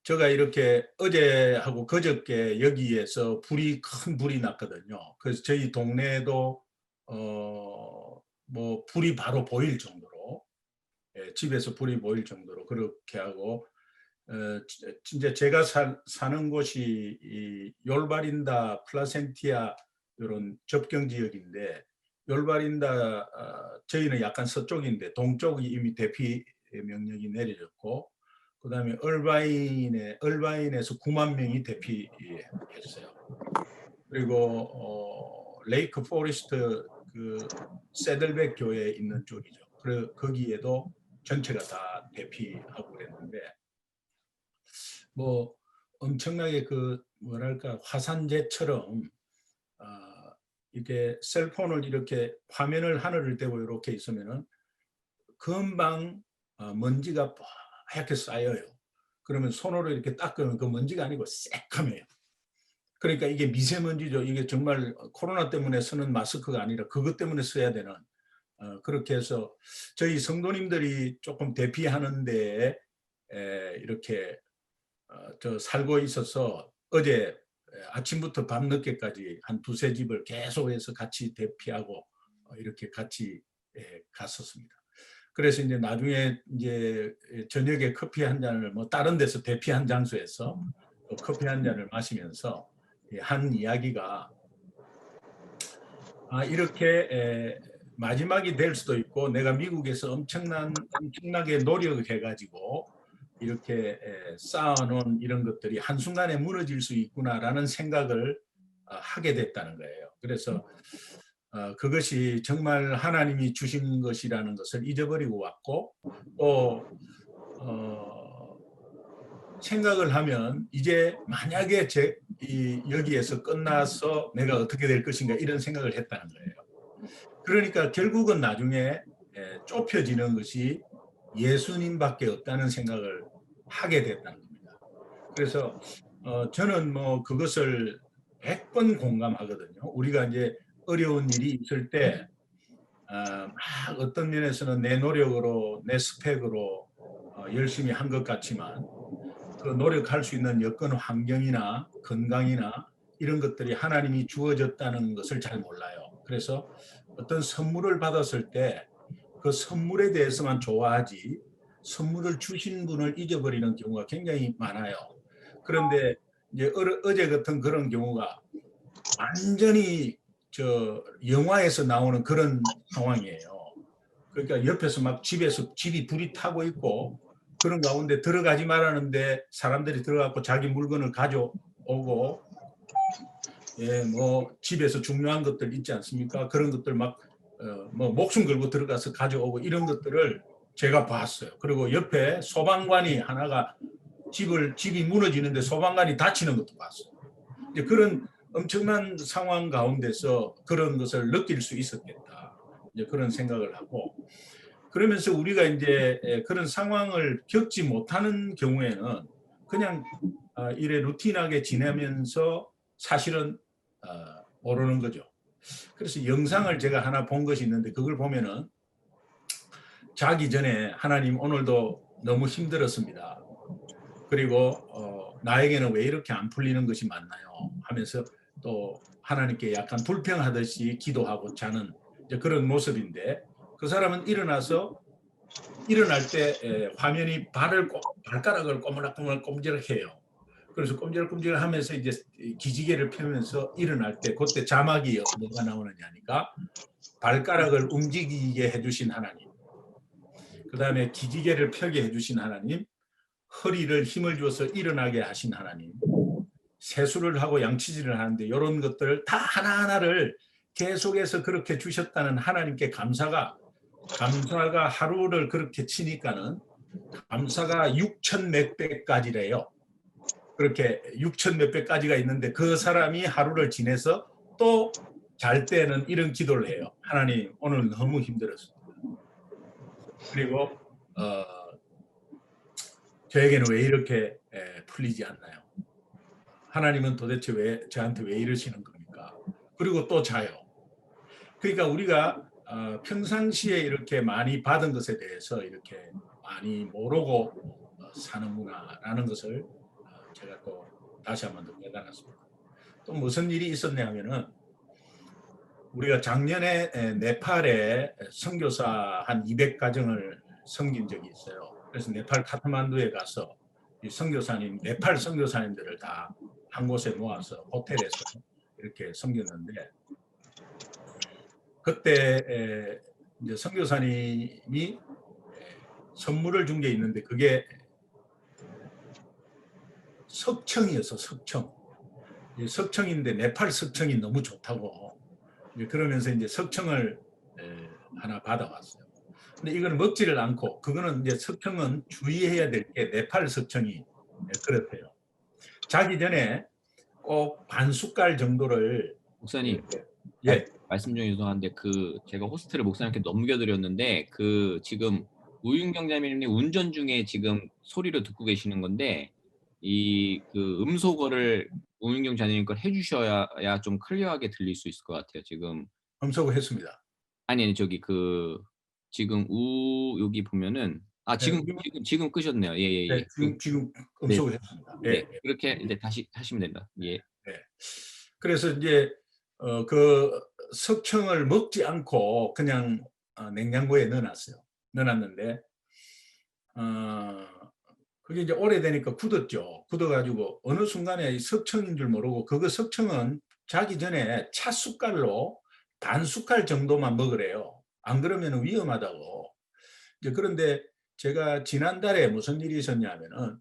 제가 이렇게 어제하고 그저께 여기에서 큰 불이 났거든요. 그래서 저희 동네에도 뭐 불이 바로 보일 정도로, 집에서 불이 보일 정도로 그렇게 하고, 진짜 제가 사는 곳이 이 yorbalinda 플라센티아 이런 접경 지역인데, yorbalinda 저희는 약간 서쪽인데 동쪽이 이미 대피 명령이 내려졌고, 그다음에 얼바인에서 9만 명이 대피했어요. 그리고 레이크 포레스트 그 세들백 교회에 있는 쪽이죠. 그래 거기에도 전체가 다 대피하고 그랬는데, 뭐 엄청나게 그 뭐랄까 화산재처럼 어, 이렇게 셀폰을 이렇게 화면을 하늘을 대고 이렇게 있으면은 금방 먼지가 하얗게 쌓여요. 그러면 손으로 이렇게 닦으면 그 먼지가 아니고 새카매요. 그러니까 이게 미세먼지죠. 이게 정말 코로나 때문에 쓰는 마스크가 아니라 그것 때문에 써야 되는, 그렇게 해서 저희 성도님들이 조금 대피하는데 이렇게 저 살고 있어서 어제 아침부터 밤늦게까지 한 두세 집을 계속해서 같이 대피하고 이렇게 같이 갔었습니다. 그래서 이제 나중에 이제 저녁에 커피 한 잔을 뭐 다른 데서 대피한 장소에서 커피 한 잔을 마시면서 한 이야기가, 이렇게 마지막이 될 수도 있고 내가 미국에서 엄청나게 노력해가지고 이렇게 쌓아놓은 이런 것들이 한순간에 무너질 수 있구나라는 생각을 하게 됐다는 거예요. 그래서 그것이 정말 하나님이 주신 것이라는 것을 잊어버리고 왔고, 또 생각을 하면 이제 만약에 여기에서 끝나서 내가 어떻게 될 것인가 이런 생각을 했다는 거예요. 그러니까 결국은 나중에 좁혀지는 것이 예수님밖에 없다는 생각을 하게 됐다는 겁니다. 그래서 저는 뭐 그것을 100번 공감하거든요. 우리가 이제 어려운 일이 있을 때 막 어떤 면에서는 내 노력으로 내 스펙으로 열심히 한 것 같지만 그 노력할 수 있는 여건 환경이나 건강이나 이런 것들이 하나님이 주어졌다는 것을 잘 몰라요. 그래서 어떤 선물을 받았을 때 그 선물에 대해서만 좋아하지 선물을 주신 분을 잊어버리는 경우가 굉장히 많아요. 그런데 이제 어제 같은 그런 경우가 완전히 저 영화에서 나오는 그런 상황이에요. 그러니까 옆에서 막 집이 불이 타고 있고 그런 가운데 들어가지 말라는데 사람들이 들어가고 자기 물건을 가져오고, 뭐 집에서 중요한 것들 있지 않습니까? 그런 것들 막 뭐 목숨 걸고 들어가서 가져오고 이런 것들을 제가 봤어요. 그리고 옆에 소방관이 하나가 집이 무너지는데 소방관이 다치는 것도 봤어요. 이제 그런 엄청난 상황 가운데서 그런 것을 느낄 수 있었겠다, 이제 그런 생각을 하고, 그러면서 우리가 이제 그런 상황을 겪지 못하는 경우에는 그냥 이래 루틴하게 지내면서 사실은 모르는 거죠. 그래서 영상을 제가 하나 본 것이 있는데 그걸 보면은 자기 전에 하나님 오늘도 너무 힘들었습니다. 그리고 나에게는 왜 이렇게 안 풀리는 것이 많나요? 하면서 또 하나님께 약간 불평하듯이 기도하고 자는 그런 모습인데, 그 사람은 일어날 때 화면이 발가락을 꼬물락꼬물락해요. 그래서 꼼지락꼼지락하면서 이제 기지개를 펴면서 일어날 때 그때 자막이 뭐가 나오느냐니까 발가락을 움직이게 해주신 하나님, 그 다음에 기지개를 펴게 해주신 하나님, 허리를 힘을 줘서 일어나게 하신 하나님, 세수를 하고 양치질을 하는데 이런 것들을 다 하나하나를 계속해서 그렇게 주셨다는 하나님께 감사가 하루를 그렇게 치니까는 감사가 6천 몇백 가지래요. 그렇게 6천 몇백 가지가 있는데 그 사람이 하루를 지내서 또 잘 때는 이런 기도를 해요. 하나님 오늘 너무 힘들었습니다. 그리고 저에게는 왜 이렇게 풀리지 않나요? 하나님은 도대체 저한테 왜 이러시는 겁니까? 그리고 또 자요. 그러니까 우리가 평상시에 이렇게 많이 받은 것에 대해서 이렇게 많이 모르고 사는구나라는 것을 제가 또 다시 한번 더 깨달았습니다. 또 무슨 일이 있었냐 하면은 우리가 작년에 네팔에 선교사 한 200가정을 섬긴 적이 있어요. 그래서 네팔 카트만두에 가서 이 선교사님, 네팔 선교사님들을 다 한 곳에 모아서 호텔에서 이렇게 섬겼는데 그때 이제 선교사님이 선물을 준 게 있는데 그게 석청이어서 석청. 석청인데 네팔 석청이 너무 좋다고 그러면서 이제 석청을 하나 받아왔어요. 근데 이거는 먹지를 않고 그거는 이제 석청은 주의해야 될 게 네팔 석청이 그렇대요. 자기 전에 꼭 반 숟갈 정도를 목사님, 예. 말씀 중에 죄송한데 제가 호스트를 목사님께 넘겨드렸는데 지금 우윤경 자매님 운전 중에 지금 소리로 듣고 계시는 건데 음소거를 우윤경 자매님 걸 해주셔야 좀 클리어하게 들릴 수 있을 것 같아요. 지금 음소거 했습니다. 아니 저기 지금 여기 보면은 네, 지금 끄셨네요. 네, 예예예. 지금 네, 음소거 했습니다. 예, 네 예. 그렇게 이제 다시 하시면 된다. 예. 네. 그래서 이제 그 석청을 먹지 않고 그냥 냉장고에 넣어놨어요. 넣어놨는데 그게 이제 오래되니까 굳었죠. 굳어가지고 어느 순간에 이 석청인 줄 모르고 그거 석청은 자기 전에 차 숟갈로 반 숟갈 정도만 먹으래요. 안 그러면 위험하다고. 이제 그런데 제가 지난달에 무슨 일이 있었냐면은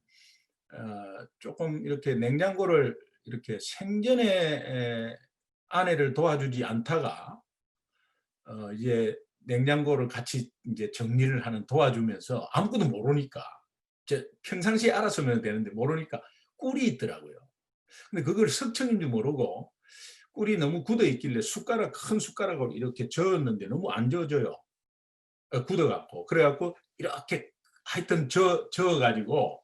조금 이렇게 냉장고를 이렇게 생전에 아내를 도와주지 않다가 이제 냉장고를 같이 이제 정리를 하는 도와주면서 아무것도 모르니까 평상시에 알았으면 되는데 모르니까 꿀이 있더라고요. 근데 그걸 석청인 줄 모르고 꿀이 너무 굳어 있길래 큰 숟가락으로 이렇게 저었는데 너무 안 저어져요. 굳어갖고 그래갖고 이렇게 하여튼 저어가지고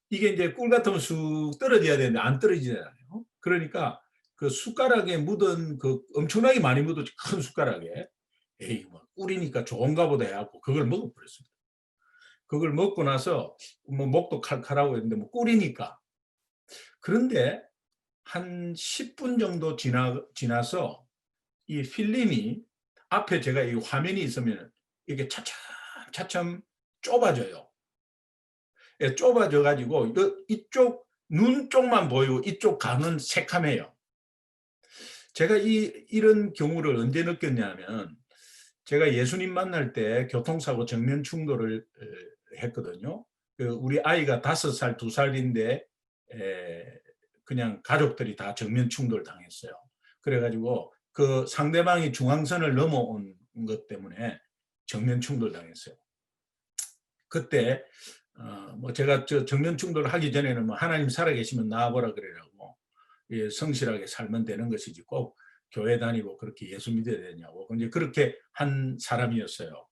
이게 이제 꿀 같으면 쑥 떨어져야 되는데 안 떨어지잖아요. 그러니까 그 숟가락에 묻은 그 엄청나게 많이 묻은 큰 숟가락에 에이 뭐 꿀이니까 좋은가 보다 해갖고 그걸 먹어버렸습니다. 그걸 먹고 나서 뭐 목도 칼칼하고 했는데 뭐 꿀이니까. 그런데 한 10분 정도 지나서 이 필름이 앞에 제가 이 화면이 있으면 이게 차츰 좁아져요. 예, 좁아져 가지고 이쪽 눈 쪽만 보이고 이쪽 강은 새카매요. 제가 이런 경우를 언제 느꼈냐면 제가 예수님 만날 때 교통사고 정면 충돌을 했거든요. 우리 아이가 5살, 2살인데 그냥 가족들이 다 정면 충돌 당했어요. 그래가지고 그 상대방이 중앙선을 넘어온 것 때문에 정면 충돌 당했어요. 그때 뭐 제가 정면 충돌을 하기 전에는 뭐 하나님 살아계시면 나와보라 그래라고 성실하게 살면 되는 것이지 꼭 교회 다니고 그렇게 예수 믿어야 되냐고 이제 그렇게 한 사람이었어요.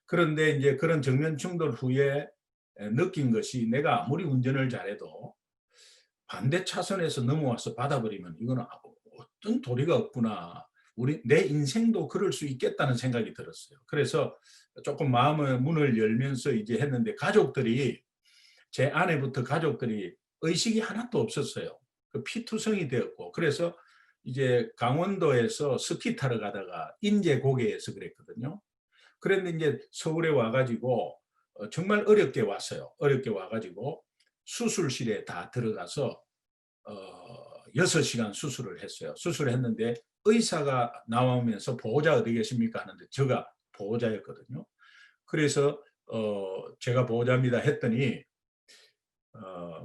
그런데 이제 그런 정면 충돌 후에 느낀 것이 내가 아무리 운전을 잘해도 반대 차선에서 넘어와서 받아버리면 이거는 어떤 도리가 없구나. 내 인생도 그럴 수 있겠다는 생각이 들었어요. 그래서 조금 마음의 문을 열면서 이제 했는데 제 아내부터 가족들이 의식이 하나도 없었어요. 피투성이 되었고 그래서 이제 강원도에서 스키 타러 가다가 인제고개에서 그랬거든요. 그런데 이제 서울에 와가지고 정말 어렵게 왔어요. 어렵게 와가지고 수술실에 다 들어가서 6시간 수술을 했어요. 수술을 했는데 의사가 나오면서 보호자 어디 계십니까 하는데 제가 보호자였거든요. 그래서 제가 보호자입니다 했더니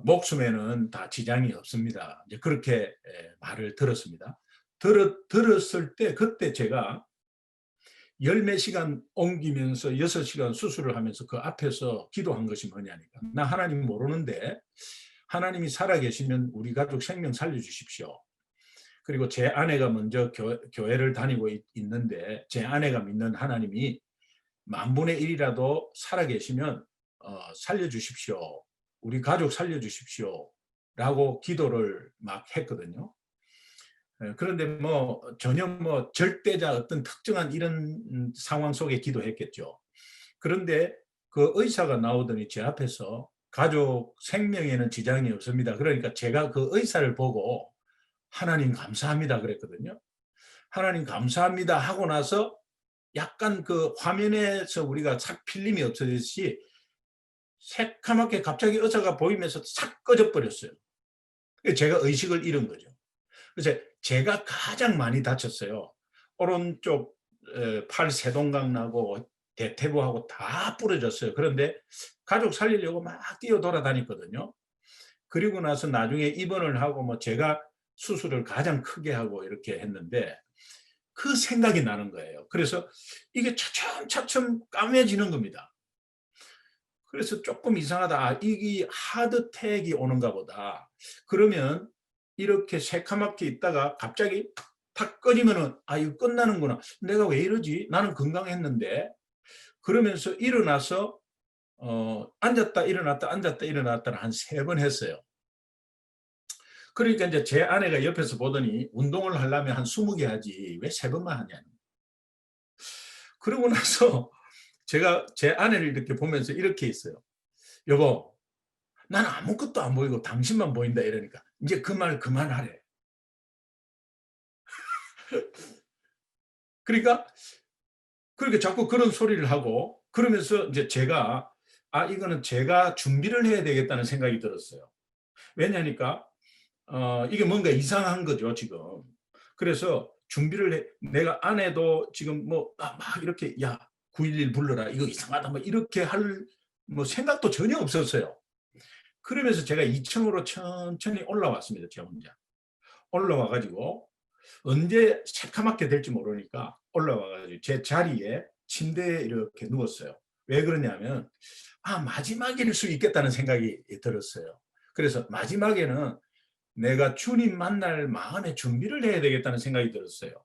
목숨에는 다 지장이 없습니다. 이제 그렇게 말을 들었습니다. 들었을 때 그때 제가 열 몇 시간 옮기면서 6시간 수술을 하면서 그 앞에서 기도한 것이 뭐냐니까. 나 하나님 모르는데 하나님이 살아계시면 우리 가족 생명 살려주십시오. 그리고 제 아내가 먼저 교회를 다니고 있는데 제 아내가 믿는 하나님이 10,000분의 1이라도 살아계시면 살려주십시오. 우리 가족 살려주십시오. 라고 기도를 막 했거든요. 그런데 뭐 전혀 뭐 절대자 어떤 특정한 이런 상황 속에 기도했겠죠. 그런데 그 의사가 나오더니 제 앞에서 가족 생명에는 지장이 없습니다. 그러니까 제가 그 의사를 보고 하나님 감사합니다 그랬거든요. 하나님 감사합니다 하고 나서 약간 그 화면에서 우리가 싹 필름이 없어졌듯이 새카맣게 갑자기 의사가 보이면서 싹 꺼져 버렸어요. 제가 의식을 잃은 거죠. 그래서 제가 가장 많이 다쳤어요. 오른쪽 팔 세동강 나고 대퇴부하고 다 부러졌어요. 그런데 가족 살리려고 막 뛰어 돌아다녔거든요. 그리고 나서 나중에 입원을 하고 뭐 제가 수술을 가장 크게 하고 이렇게 했는데 그 생각이 나는 거예요. 그래서 이게 차츰차츰 까매지는 겁니다. 그래서 조금 이상하다. 아, 이게 하드택이 오는가 보다. 그러면 이렇게 새카맣게 있다가 갑자기 탁 꺼지면은 아, 이거 끝나는구나. 내가 왜 이러지? 나는 건강했는데. 그러면서 일어나서 앉았다 일어났다 앉았다 일어났다를 한 3번 했어요. 그러니까 이제 제 아내가 옆에서 보더니 운동을 하려면 한 20개 하지 왜 3번만 하냐. 그러고 나서 제가 제 아내를 이렇게 보면서 이렇게 했어요. 여보, 나는 아무것도 안 보이고 당신만 보인다 이러니까 이제 그 말 그만하래. 그러니까 그렇게 자꾸 그런 소리를 하고 그러면서 이제 제가 아, 이거는 제가 준비를 해야 되겠다는 생각이 들었어요. 왜냐니까 이게 뭔가 이상한 거죠 지금. 그래서 준비를 해. 내가 아내도 지금 뭐 막 이렇게 야 911 불러라 이거 이상하다 뭐 이렇게 할 뭐 생각도 전혀 없었어요. 그러면서 제가 2층으로 천천히 올라왔습니다. 제 혼자. 올라와 가지고 언제 새카맣게 될지 모르니까 올라와 가지고 제 자리에 침대에 이렇게 누웠어요. 왜 그러냐면 아, 마지막일 수 있겠다는 생각이 들었어요. 그래서 마지막에는 내가 주님 만날 마음의 준비를 해야 되겠다는 생각이 들었어요.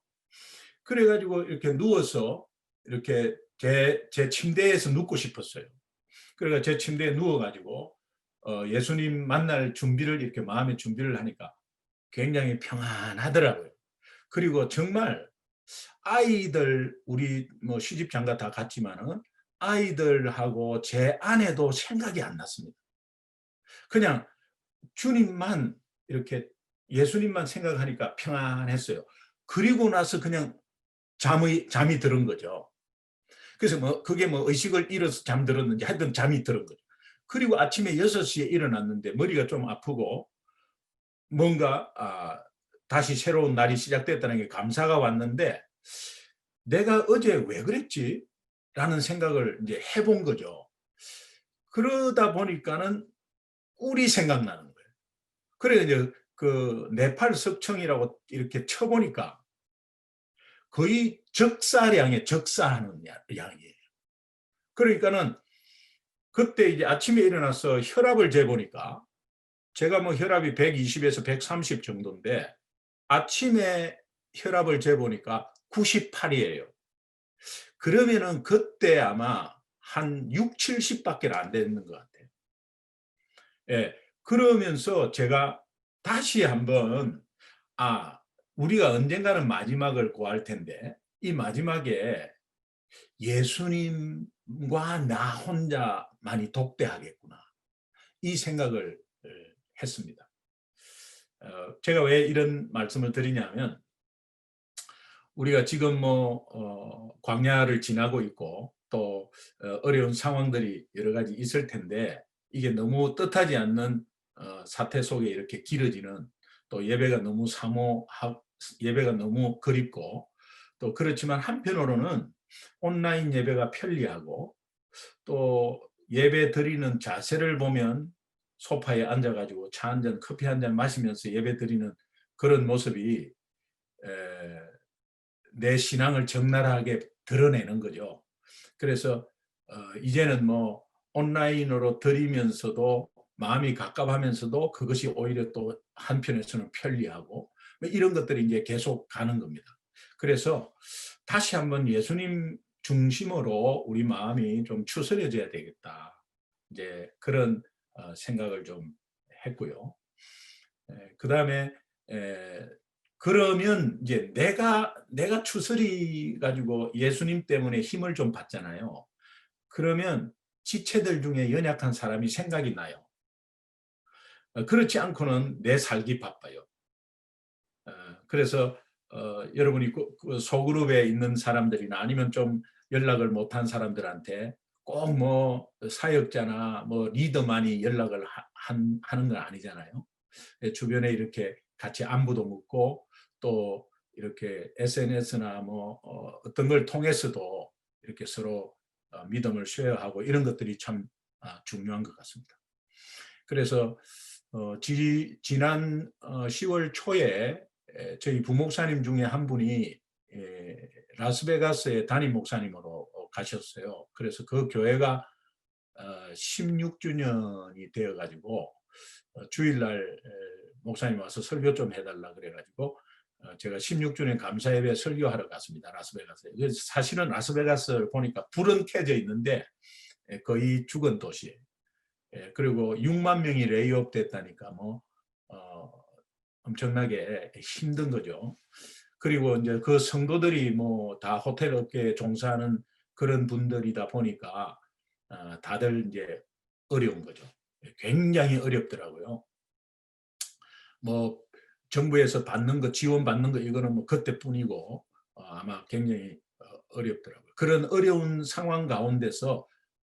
그래 가지고 이렇게 누워서 이렇게 제 침대에서 눕고 싶었어요. 그래서 제 침대에 누워 가지고 예수님 만날 준비를 이렇게 마음의 준비를 하니까 굉장히 평안하더라고요. 그리고 정말 아이들 우리 뭐 시집 장가 다 갔지만은 아이들하고 제 아내도 생각이 안 났습니다. 그냥 주님만 이렇게 예수님만 생각하니까 평안했어요. 그리고 나서 그냥 잠이 들은 거죠. 그래서 뭐 그게 뭐 의식을 잃어서 잠들었는지 하여튼 잠이 들은 거죠. 그리고 아침에 6시에 일어났는데 머리가 좀 아프고 뭔가 다시 새로운 날이 시작됐다는 게 감사가 왔는데 내가 어제 왜 그랬지? 라는 생각을 이제 해본 거죠. 그러다 보니까는 꿀이 생각나는 거예요. 그래 이제 그 네팔 석청이라고 이렇게 쳐보니까 거의 적사하는 양이에요. 그러니까는 그때 이제 아침에 일어나서 혈압을 재보니까 제가 뭐 혈압이 120에서 130 정도인데 아침에 혈압을 재보니까 98이에요. 그러면은 그때 아마 한 6, 70밖에 안 되는 것 같아요. 예. 그러면서 제가 다시 한번 아, 우리가 언젠가는 마지막을 고할 텐데 이 마지막에 예수님과 나 혼자만이 독대하겠구나. 이 생각을 했습니다. 제가 왜 이런 말씀을 드리냐면 우리가 지금 뭐 광야를 지나고 있고 또 어려운 상황들이 여러 가지 있을 텐데 이게 너무 뜻하지 않는 사태 속에 이렇게 길어지는 또 예배가 너무 예배가 너무 그립고 또 그렇지만 한편으로는 온라인 예배가 편리하고 또 예배 드리는 자세를 보면 소파에 앉아가지고 차 한 잔, 커피 한 잔 마시면서 예배 드리는 그런 모습이 내 신앙을 적나라하게 드러내는 거죠. 그래서 이제는 뭐 온라인으로 드리면서도 마음이 갑갑하면서도 그것이 오히려 또 한편에서는 편리하고 뭐 이런 것들이 이제 계속 가는 겁니다. 그래서 다시 한번 예수님 중심으로 우리 마음이 좀 추스려져야 되겠다. 이제 그런 생각을 좀 했고요. 그다음에 그러면 이제 내가 추스리 가지고 예수님 때문에 힘을 좀 받잖아요. 그러면 지체들 중에 연약한 사람이 생각이 나요. 그렇지 않고는 내 살기 바빠요. 그래서 여러분이 그 소그룹에 있는 사람들이나 아니면 좀 연락을 못한 사람들한테 꼭 뭐 사역자나 뭐 리더만이 연락을 하는 건 아니잖아요. 주변에 이렇게 같이 안부도 묻고 또 이렇게 SNS나 뭐 어떤 걸 통해서도 이렇게 서로 믿음을 쉐어하고 이런 것들이 참 중요한 것 같습니다. 그래서 지난 10월 초에 저희 부목사님 중에 한 분이 라스베가스의 담임 목사님으로 가셨어요. 그래서 그 교회가 16주년이 되어가지고 주일날 목사님 와서 설교 좀 해달라 그래가지고 제가 16주년 감사예배 설교하러 갔습니다. 라스베가스에. 사실은 라스베가스를 보니까 불은 켜져 있는데 거의 죽은 도시예요. 그리고 6만 명이 레이업 됐다니까 뭐 엄청나게 힘든 거죠. 그리고 이제 그 성도들이 뭐 다 호텔 업계에 종사하는 그런 분들이다 보니까 다들 이제 어려운 거죠. 굉장히 어렵더라고요. 뭐 정부에서 받는 거 지원 받는 거 이거는 뭐 그때뿐이고 아마 굉장히 어렵더라고요. 그런 어려운 상황 가운데서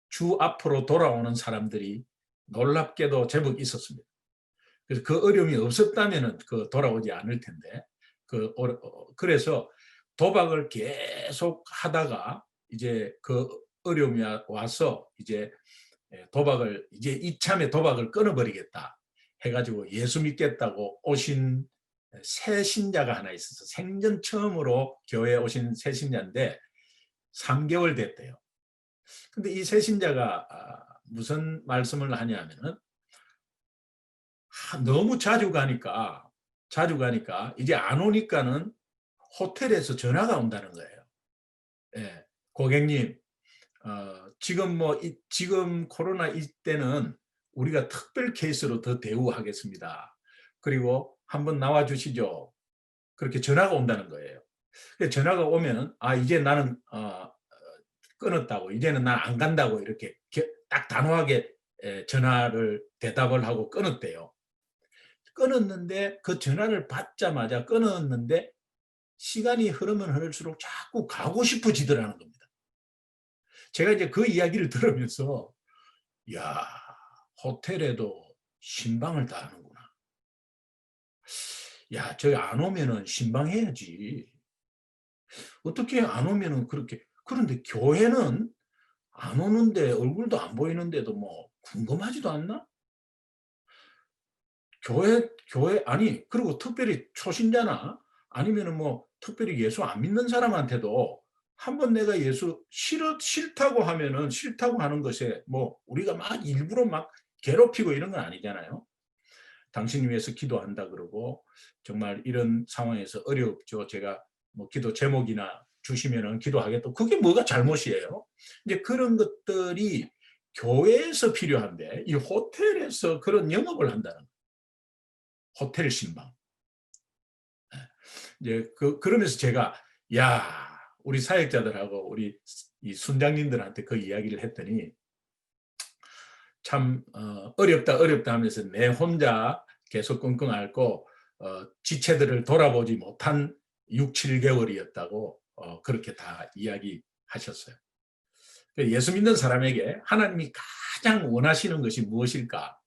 주 앞으로 돌아오는 사람들이 놀랍게도 제법 있었습니다. 그래서 그 어려움이 없었다면은 그 돌아오지 않을 텐데 그래서 도박을 계속 하다가 이제 그 어려움이 와서 이제 도박을 이제 이참에 도박을 끊어버리겠다 해가지고 예수 믿겠다고 오신 새 신자가 하나 있어서 생전 처음으로 교회에 오신 새 신자인데 3개월 됐대요. 근데 이 새 신자가 무슨 말씀을 하냐면은 너무 자주 가니까 이제 안 오니까는 호텔에서 전화가 온다는 거예요. 예, 고객님, 지금 코로나 이때는 우리가 특별 케이스로 더 대우하겠습니다. 그리고 한번 나와 주시죠. 그렇게 전화가 온다는 거예요. 전화가 오면은 이제 나는 끊었다고, 이제는 난 안 간다고 이렇게 딱 단호하게 전화를 대답을 하고 끊었대요. 끊었는데 그 전화를 받자마자 끊었는데 시간이 흐르면 흐를수록 자꾸 가고 싶어지더라는 겁니다. 제가 이제 그 이야기를 들으면서 야, 호텔에도 신방을 다 하는구나. 야, 저기 안 오면은 신방해야지. 어떻게 안 오면은 그렇게. 그런데 교회는 안 오는데 얼굴도 안 보이는데도 뭐 궁금하지도 않나? 아니, 그리고 특별히 초신자나 아니면은 뭐 특별히 예수 안 믿는 사람한테도 한번 내가 예수 싫다고 하면은 싫다고 하는 것에 뭐 우리가 막 일부러 막 괴롭히고 이런 건 아니잖아요. 당신 위해서 기도한다 그러고 정말 이런 상황에서 어렵죠. 제가 뭐 기도 제목이나 주시면은 기도하겠다. 그게 뭐가 잘못이에요? 이제 그런 것들이 교회에서 필요한데 이 호텔에서 그런 영업을 한다는 거예요. 호텔 신방. 이제 그러면서 제가 우리 사역자들하고 우리 이 순장님들한테 그 이야기를 했더니 참 어렵다 하면서 내 혼자 계속 끙끙 앓고 지체들을 돌아보지 못한 6, 7개월이었다고 그렇게 다 이야기하셨어요. 예수 믿는 사람에게 하나님이 가장 원하시는 것이 무엇일까?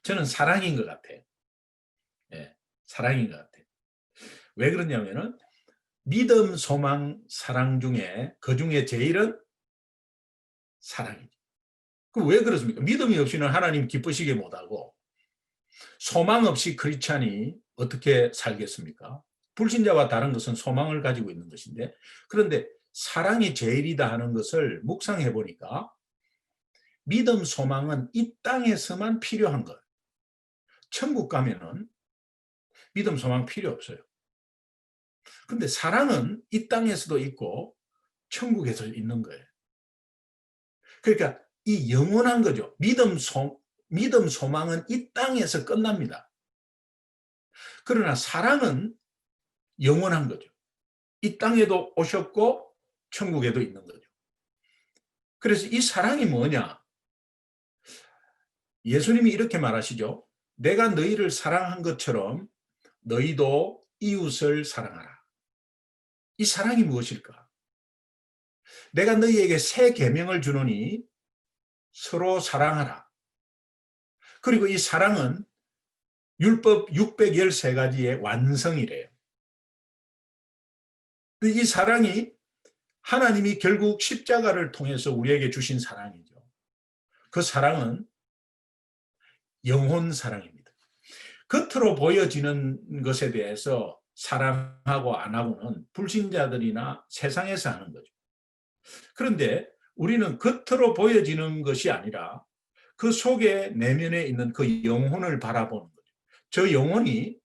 저는 사랑인 것 같아요. 예, 사랑인 것 같아요. 왜 그러냐면은 믿음, 소망, 사랑 중에 그 중에 제일은 사랑이죠. 왜 그렇습니까? 믿음이 없이는 하나님 기쁘시게 못하고 소망 없이 크리스찬이 어떻게 살겠습니까? 불신자와 다른 것은 소망을 가지고 있는 것인데 그런데 사랑이 제일이다 하는 것을 묵상해 보니까 믿음, 소망은 이 땅에서만 필요한 거예요. 천국 가면은 믿음, 소망 필요 없어요. 근데 사랑은 이 땅에서도 있고 천국에서 있는 거예요. 그러니까 이 영원한 거죠. 믿음, 소망은 이 땅에서 끝납니다. 그러나 사랑은 영원한 거죠. 이 땅에도 오셨고 천국에도 있는 거죠. 그래서 이 사랑이 뭐냐? 예수님이 이렇게 말하시죠. 내가 너희를 사랑한 것처럼 너희도 이웃을 사랑하라. 이 사랑이 무엇일까? 내가 너희에게 새 계명을 주노니 서로 사랑하라. 그리고 이 사랑은 율법 613가지의 완성이래요. 이 사랑이 하나님이 결국 십자가를 통해서 우리에게 주신 사랑이죠. 그 사랑은 영혼 사랑입니다. 겉으로 보여지는 것에 대해서 사랑하고 안 하고는 불신자들이나 세상에서 하는 거죠. 그런데 우리는 겉으로 보여지는 것이 아니라 그 속에 내면에 있는 그 영혼을 바라보는 거죠. 저 영혼이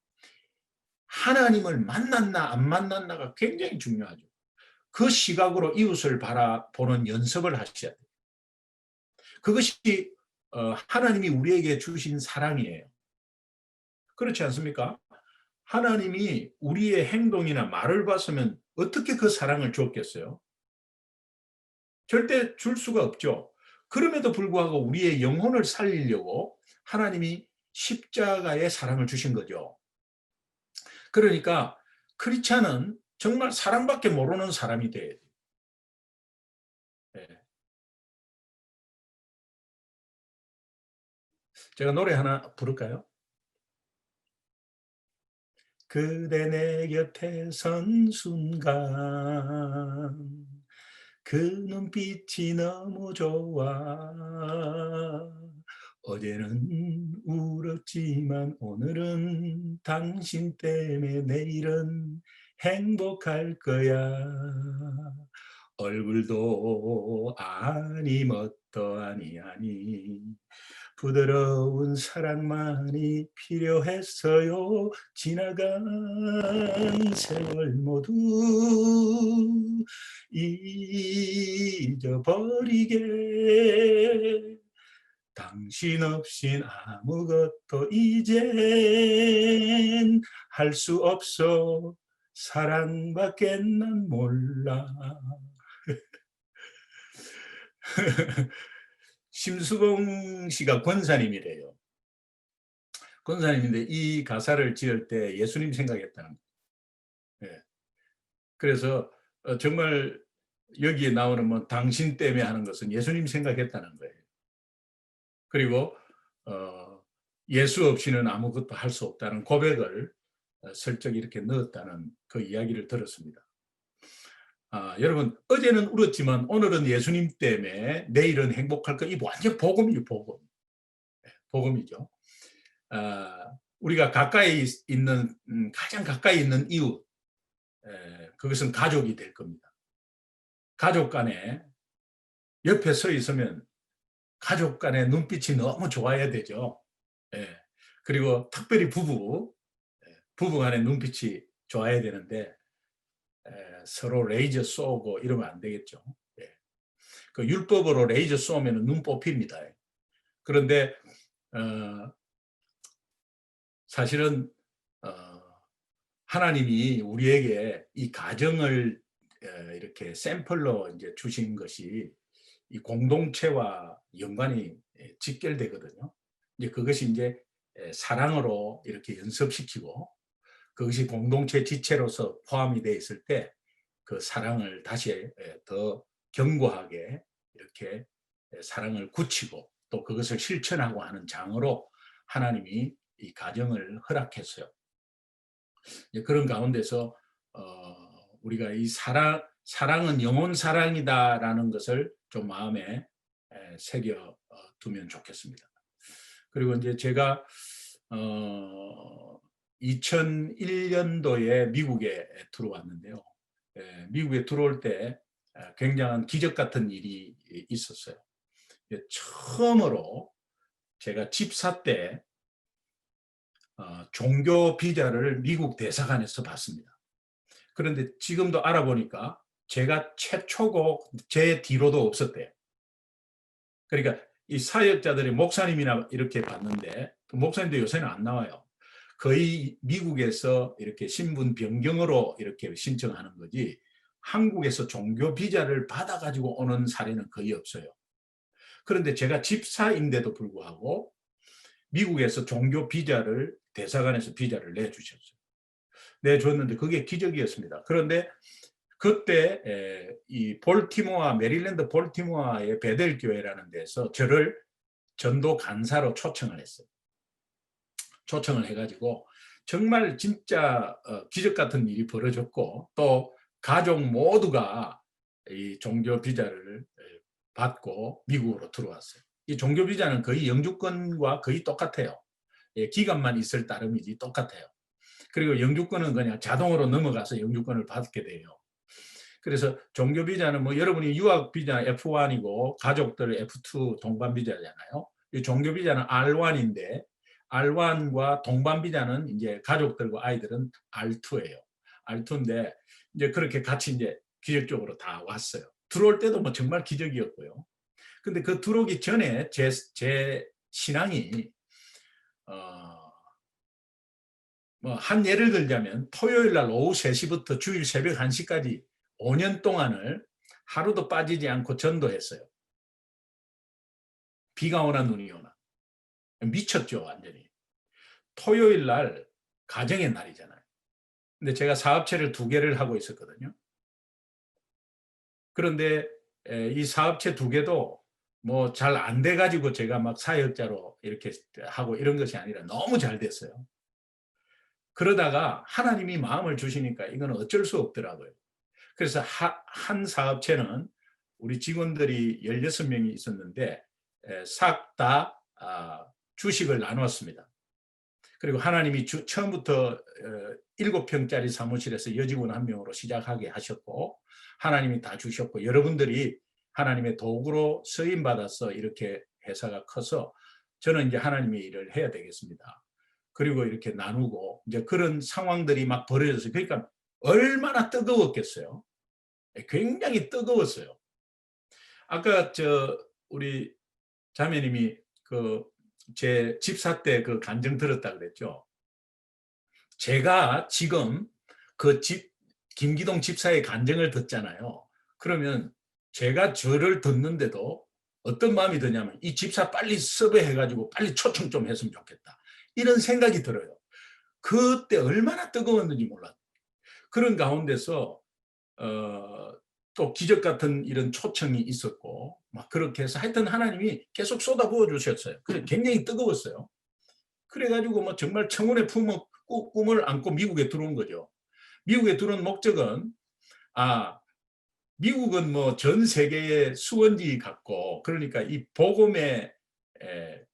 하나님을 만났나 안 만났나가 굉장히 중요하죠. 그 시각으로 이웃을 바라보는 연습을 하셔야 돼요. 그것이 하나님이 우리에게 주신 사랑이에요. 그렇지 않습니까? 하나님이 우리의 행동이나 말을 봤으면 어떻게 그 사랑을 줬겠어요? 절대 줄 수가 없죠. 그럼에도 불구하고 우리의 영혼을 살리려고 하나님이 십자가의 사랑을 주신 거죠. 그러니까 크리스찬은 정말 사랑밖에 모르는 사람이 돼야 돼요. 네. 제가 노래 하나 부를까요? 그대 내 곁에 선 순간 그 눈빛이 너무 좋아 어제는 울었지만 오늘은 당신 때문에 내일은 행복할 거야 얼굴도 아니 뭣도 아니 부드러운 사랑만이 필요했어요. 지나간 세월 모두 잊어버리게 당신 없인 아무것도 이젠 할 수 없어 사랑밖에 난 몰라 심수봉 씨가 권사님이래요. 권사님인데 이 가사를 지을 때 예수님 생각했다는 거예요. 예. 그래서 정말 여기에 나오는 뭐 당신 때문에 하는 것은 예수님 생각했다는 거예요. 그리고 예수 없이는 아무것도 할 수 없다는 고백을 슬쩍 이렇게 넣었다는 그 이야기를 들었습니다. 여러분 어제는 울었지만 오늘은 예수님 때문에 내일은 행복할 거. 이 완전 복음이에요. 복음. 복음이죠. 우리가 가까이 있는 가장 가까이 있는 이웃 그것은 가족이 될 겁니다. 가족 간에 옆에 서 있으면 가족 간의 눈빛이 너무 좋아야 되죠. 그리고 특별히 부부 간의 눈빛이 좋아야 되는데 서로 레이저 쏘고 이러면 안 되겠죠. 그 율법으로 레이저 쏘면 눈 뽑힙니다. 그런데 사실은 하나님이 우리에게 이 가정을 이렇게 샘플로 이제 주신 것이 이 공동체와 연관이 직결되거든요. 이제 그것이 이제 사랑으로 이렇게 연습시키고 그것이 공동체 지체로서 포함이 되어 있을 때 그 사랑을 다시 더 견고하게 이렇게 사랑을 굳히고 또 그것을 실천하고 하는 장으로 하나님이 이 가정을 허락했어요. 그런 가운데서 우리가 이 사랑은 영혼 사랑이다라는 것을 좀 마음에 새겨 두면 좋겠습니다. 그리고 이제 제가 2001년도에 미국에 들어왔는데요. 미국에 들어올 때 굉장한 기적 같은 일이 있었어요. 처음으로 제가 집사 때 종교 비자를 미국 대사관에서 받습니다. 그런데 지금도 알아보니까 제가 최초고 제 뒤로도 없었대요. 그러니까 이 사역자들이 목사님이나 이렇게 받는데 목사님도 요새는 안 나와요. 거의 미국에서 이렇게 신분 변경으로 이렇게 신청하는 거지 한국에서 종교 비자를 받아가지고 오는 사례는 거의 없어요. 그런데 제가 집사인데도 불구하고 미국에서 종교 비자를 대사관에서 비자를 내주셨어요. 내줬는데 그게 기적이었습니다. 그런데 그때 이 볼티모어 메릴랜드 볼티모어의 베델 교회라는 데서 저를 전도 간사로 초청을 했어요. 초청을 해가지고 정말 진짜 기적 같은 일이 벌어졌고 또 가족 모두가 이 종교 비자를 받고 미국으로 들어왔어요. 이 종교 비자는 거의 영주권과 거의 똑같아요. 기간만 있을 따름이지 똑같아요. 그리고 영주권은 그냥 자동으로 넘어가서 영주권을 받게 돼요. 그래서 종교 비자는 뭐 여러분이 유학 비자 F1이고 가족들 F2 동반 비자잖아요. 이 종교 비자는 R1인데 R1과 동반 비자는 이제 가족들과 아이들은 R2예요. R2인데 이제 그렇게 같이 이제 기적적으로 다 왔어요. 들어올 때도 뭐 정말 기적이었고요. 근데 그 들어오기 전에 제 신앙이 뭐 한 예를 들자면 토요일 날 오후 3시부터 주일 새벽 1시까지 5년 동안을 하루도 빠지지 않고 전도했어요. 비가 오나 눈이 오나. 미쳤죠, 완전히. 토요일 날 가정의 날이잖아요. 근데 제가 사업체를 2개를 하고 있었거든요. 그런데 이 사업체 2개도 뭐 잘 안 돼가지고 제가 막 사역자로 이렇게 하고 이런 것이 아니라 너무 잘 됐어요. 그러다가 하나님이 마음을 주시니까 이건 어쩔 수 없더라고요. 그래서 한 사업체는 우리 직원들이 16명이 있었는데 싹 다 주식을 나눴습니다. 그리고 하나님이 처음부터 7평짜리 사무실에서 여직원 1명으로 시작하게 하셨고 하나님이 다 주셨고 여러분들이 하나님의 도구로 쓰임받아서 이렇게 회사가 커서 저는 이제 하나님의 일을 해야 되겠습니다. 그리고 이렇게 나누고 이제 그런 상황들이 막 벌어졌어요. 그러니까 얼마나 뜨거웠겠어요. 굉장히 뜨거웠어요. 아까 우리 자매님이 제 집사 때 그 간증 들었다 그랬죠. 제가 지금 김기동 집사의 간증을 듣잖아요. 그러면 제가 저를 듣는데도 어떤 마음이 드냐면 이 집사 빨리 섭외해가지고 빨리 초청 좀 했으면 좋겠다. 이런 생각이 들어요. 그때 얼마나 뜨거웠는지 몰랐어요. 그런 가운데서 또 기적 같은 이런 초청이 있었고 막 그렇게 해서 하여튼 하나님이 계속 쏟아부어 주셨어요. 그래 굉장히 뜨거웠어요. 그래가지고 뭐 정말 청혼의 꿈을 안고 미국에 들어온 거죠. 미국에 들어온 목적은 미국은 뭐 전 세계의 수원지 같고 그러니까 이 복음의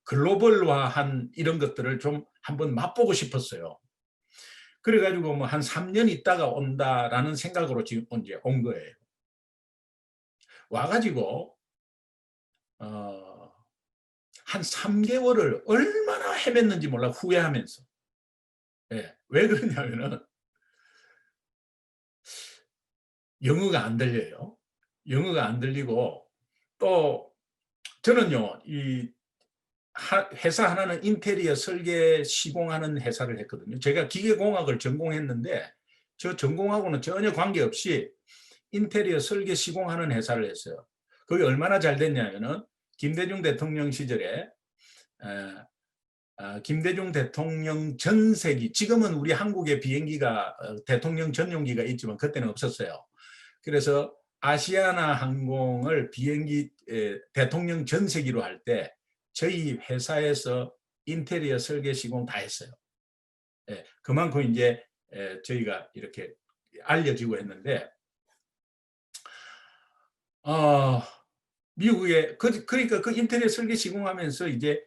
글로벌화한 이런 것들을 좀 한번 맛보고 싶었어요. 그래가지고 뭐 한 3년 있다가 온다라는 생각으로 지금 이제 온 거예요. 와가지고 한 3개월을 얼마나 헤맸는지 몰라 후회하면서. 왜 그러냐면은 영어가 안 들려요. 영어가 안 들리고 또 저는요 이 회사 하나는 인테리어 설계 시공하는 회사를 했거든요. 제가 기계공학을 전공했는데 저 전공하고는 전혀 관계없이 인테리어 설계 시공하는 회사를 했어요. 그게 얼마나 잘 됐냐면은 김대중 대통령 시절에 김대중 대통령 전세기 지금은 우리 한국에 비행기가 대통령 전용기가 있지만 그때는 없었어요. 그래서 아시아나 항공을 비행기 대통령 전세기로 할 때 저희 회사에서 인테리어 설계 시공 다 했어요. 그만큼 이제 저희가 이렇게 알려지고 했는데 미국에 그러니까 그 인테리어 설계 시공하면서 이제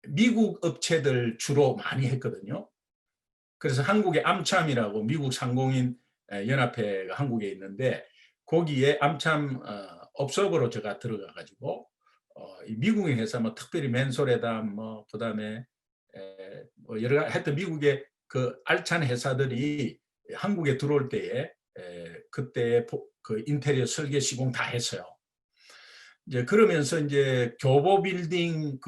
미국 업체들 주로 많이 했거든요. 그래서 한국의 암참이라고 미국 상공인 연합회가 한국에 있는데 거기에 암참 업소으로 제가 들어가 가지고 미국의 회사 뭐 특별히 맨소레다 뭐 그다음에 뭐 여러 가지 하여튼 미국의 그 알찬 회사들이 한국에 들어올 때에 그때 그 인테리어 설계 시공 다 했어요. 이제 그러면서 이제 교보 빌딩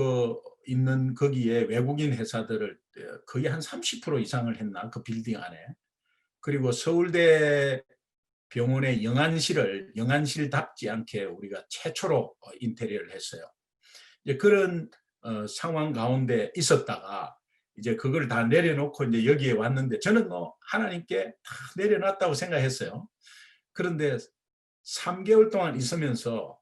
있는 거기에 외국인 회사들을 거의 한 30% 이상을 했나 그 빌딩 안에. 그리고 서울대 병원의 영안실답지 않게 우리가 최초로 인테리어를 했어요. 이제 그런 상황 가운데 있었다가 이제 그걸 다 내려놓고 이제 여기에 왔는데 저는 뭐 하나님께 다 내려놨다고 생각했어요. 그런데 3개월 동안 있으면서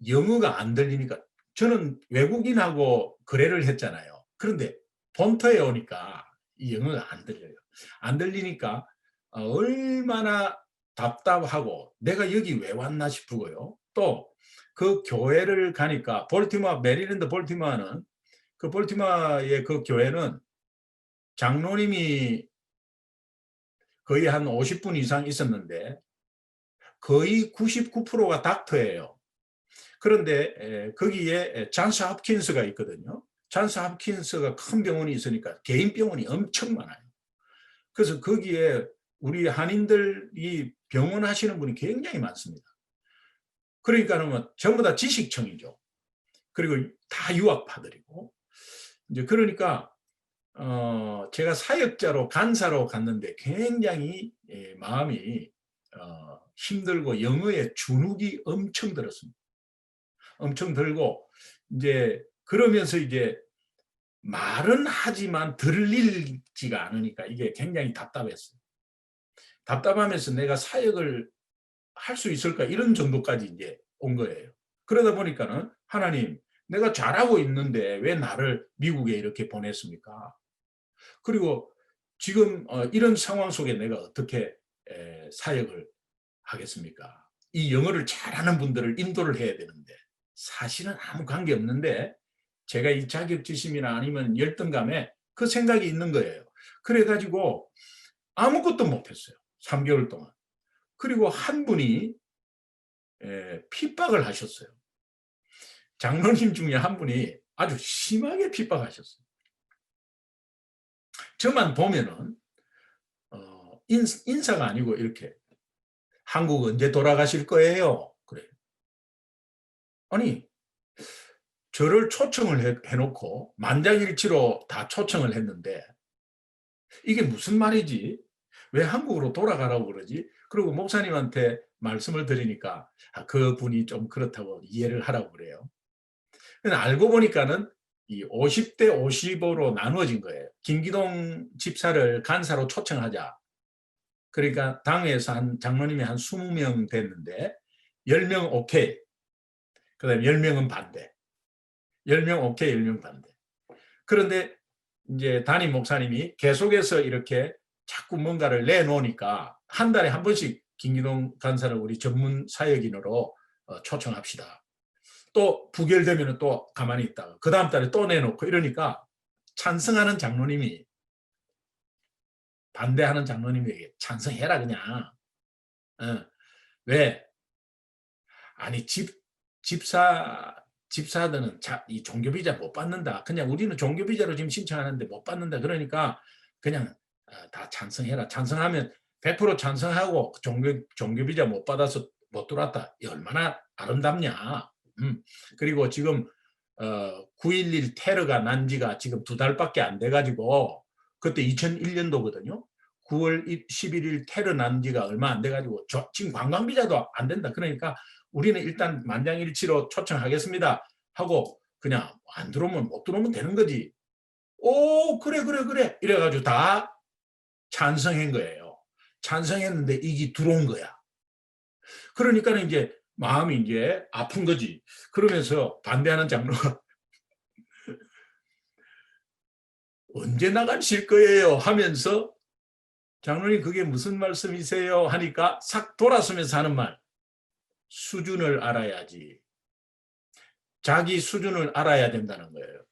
영어가 안 들리니까 저는 외국인하고 거래를 했잖아요. 그런데 본토에 오니까 이 영어가 안 들려요. 안 들리니까 얼마나 답답하고 내가 여기 왜 왔나 싶고요. 또 그 교회를 가니까 볼티모어, 메리랜드 볼티모어는 그 볼티모어의 그 교회는 장로님이 거의 한 50분 이상 있었는데 거의 99%가 닥터예요. 그런데 거기에 잔스 홉킨스가 있거든요. 잔스 홉킨스가 큰 병원이 있으니까 개인 병원이 엄청 많아요. 그래서 거기에 우리 한인들이 병원 하시는 분이 굉장히 많습니다. 그러니까는 뭐 전부 다 지식층이죠. 그리고 다 유학파들이고 이제 그러니까 제가 사역자로 간사로 갔는데 굉장히 마음이 힘들고 영어에 주눅이 엄청 들었습니다. 엄청 들고 이제 그러면서 이제 말은 하지만 들리지가 않으니까 이게 굉장히 답답했어요. 답답하면서 내가 사역을 할 수 있을까 이런 정도까지 이제 온 거예요. 그러다 보니까는 하나님, 내가 잘하고 있는데 왜 나를 미국에 이렇게 보냈습니까? 그리고 지금 이런 상황 속에 내가 어떻게 사역을 하겠습니까? 이 영어를 잘하는 분들을 인도를 해야 되는데 사실은 아무 관계 없는데 제가 이 자격지심이나 아니면 열등감에 그 생각이 있는 거예요. 그래가지고 아무것도 못했어요. 3개월 동안. 그리고 한 분이 핍박을 하셨어요. 장로님 중에 한 분이 아주 심하게 핍박하셨어요. 저만 보면은 인사가 아니고 이렇게 한국 언제 돌아가실 거예요? 그래요. 아니 저를 초청을 해놓고 만장일치로 다 초청을 했는데 이게 무슨 말이지? 왜 한국으로 돌아가라고 그러지? 그리고 목사님한테 말씀을 드리니까 그분이 좀 그렇다고 이해를 하라고 그래요. 알고 보니까는 이 50대 50으로 나누어진 거예요. 김기동 집사를 간사로 초청하자. 그러니까 당에서 장로님이 한 20명 됐는데 10명 오케이. 그다음에 10명은 반대. 10명 오케이, 10명 반대. 그런데 이제 담임 목사님이 계속해서 이렇게 자꾸 뭔가를 내놓으니까 한 달에 한 번씩 김기동 간사를 우리 전문 사역인으로 초청합시다. 또 부결되면 또 가만히 있다가 그 다음 달에 또 내놓고 이러니까 찬성하는 장로님이 반대하는 장로님에게 찬성해라 그냥. 왜? 아니 집사들은 이 종교비자 못 받는다. 그냥 우리는 종교비자로 지금 신청하는데 못 받는다. 그러니까 그냥 다 찬성해라. 찬성하면 100% 찬성하고 종교비자 못 받아서 못 들어왔다. 얼마나 아름답냐. 그리고 지금 9.11 테러가 난 지가 지금 2달밖에 안 돼가지고 그때 2001년도거든요. 9월 11일 테러 난 지가 얼마 안 돼가지고 지금 관광비자도 안 된다. 그러니까 우리는 일단 만장일치로 초청하겠습니다 하고 그냥 안 들어오면 못 들어오면 되는 거지. 오 그래 이래가지고 다 찬성한 거예요. 찬성했는데 이게 들어온 거야. 그러니까 이제 마음이 이제 아픈 거지. 그러면서 반대하는 장로가 언제 나가실 거예요 하면서 장로님 그게 무슨 말씀이세요 하니까 싹 돌아서면서 하는 말. 수준을 알아야지. 자기 수준을 알아야 된다는 거예요.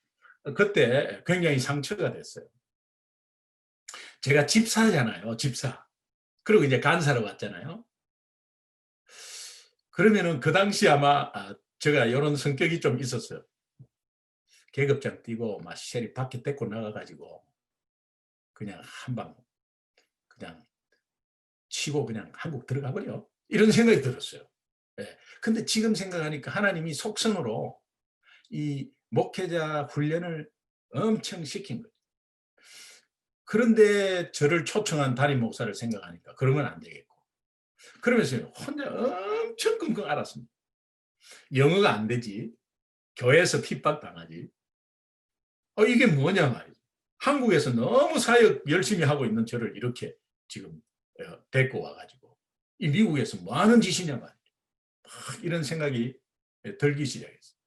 그때 굉장히 상처가 됐어요. 제가 집사잖아요. 집사. 그리고 이제 간사로 왔잖아요. 그러면은 그 당시 아마 제가 이런 성격이 좀 있었어요. 계급장 띄고 막 쉐리 밖에 떼고 나가가지고 그냥 한방 그냥 치고 그냥 한국 들어가 버려. 이런 생각이 들었어요. 네. 근데 지금 생각하니까 하나님이 속성으로 이 목회자 훈련을 엄청 시킨 거예요. 그런데 저를 초청한 담임 목사를 생각하니까 그런 건 안 되겠고. 그러면서 혼자 엄청 끙끙 앓았습니다. 영어가 안 되지. 교회에서 핍박 당하지. 이게 뭐냐 말이죠. 한국에서 너무 사역 열심히 하고 있는 저를 이렇게 지금 데리고 와가지고 이 미국에서 뭐 하는 짓이냐 말이죠. 막 이런 생각이 들기 시작했어요.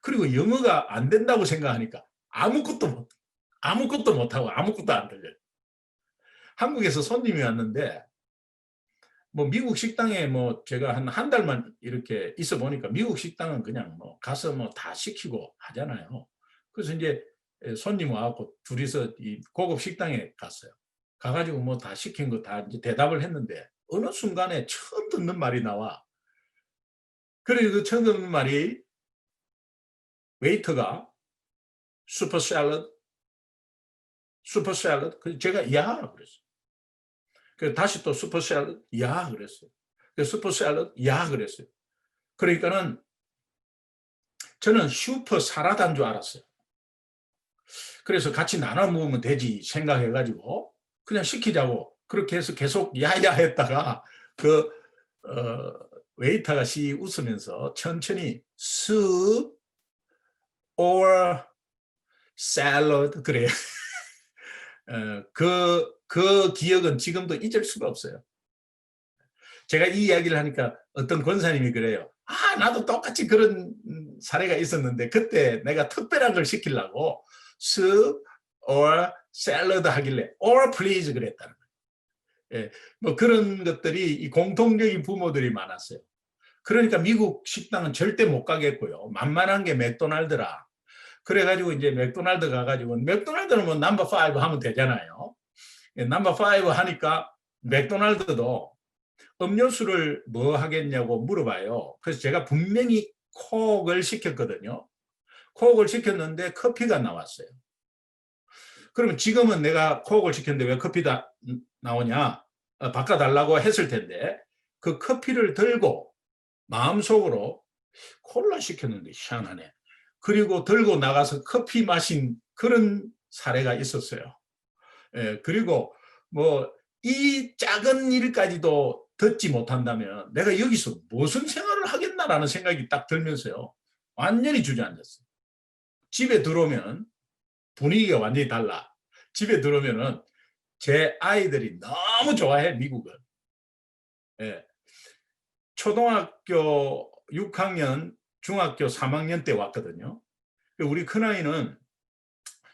그리고 영어가 안 된다고 생각하니까 아무것도 못하고 아무것도 안 들려요. 한국에서 손님이 왔는데 뭐 미국 식당에 뭐 제가 한 달만 이렇게 있어 보니까 미국 식당은 그냥 뭐 가서 뭐 다 시키고 하잖아요. 그래서 이제 손님 와갖고 둘이서 이 고급 식당에 갔어요. 가가지고 뭐 다 시킨 거 다 이제 대답을 했는데 어느 순간에 처음 듣는 말이 나와. 그리고 그 처음 듣는 말이 웨이터가 슈퍼 샐러드, 슈퍼 샐러드. 그 제가 야 그랬어요. 그 다시 또 슈퍼 샐러드, 야 그랬어요. 그 슈퍼 샐러드, 야 그랬어요. 그러니까는 저는 슈퍼 사라다인 줄 알았어요. 그래서 같이 나눠 먹으면 되지 생각해가지고 그냥 시키자고 그렇게 해서 계속 야야 했다가 그 웨이터가 시 웃으면서 천천히 soup or salad 그래요. 그 기억은 지금도 잊을 수가 없어요. 제가 이 이야기를 하니까 어떤 권사님이 그래요. 나도 똑같이 그런 사례가 있었는데 그때 내가 특별한 걸 시키려고 soup or salad 하길래 or please 그랬다는 거예요. 예, 뭐 그런 것들이 이 공통적인 부모들이 많았어요. 그러니까 미국 식당은 절대 못 가겠고요. 만만한 게 맥도날드라. 그래가지고 이제 맥도날드 가가지고 맥도날드는 뭐 넘버 5 하면 되잖아요. 넘버 5 하니까 맥도날드도 음료수를 뭐 하겠냐고 물어봐요. 그래서 제가 분명히 콕을 시켰거든요. 콕을 시켰는데 커피가 나왔어요. 그러면 지금은 내가 콕을 시켰는데 왜 커피가 나오냐? 바꿔달라고 했을 텐데 그 커피를 들고 마음속으로 콜라 시켰는데 희한하네. 그리고 들고 나가서 커피 마신 그런 사례가 있었어요. 그리고 뭐 이 작은 일까지도 듣지 못한다면 내가 여기서 무슨 생활을 하겠나라는 생각이 딱 들면서요. 완전히 주저앉았어요. 집에 들어오면 분위기가 완전히 달라. 집에 들어오면은 제 아이들이 너무 좋아해, 미국을. 예. 초등학교 6학년, 중학교 3학년 때 왔거든요. 우리 큰아이는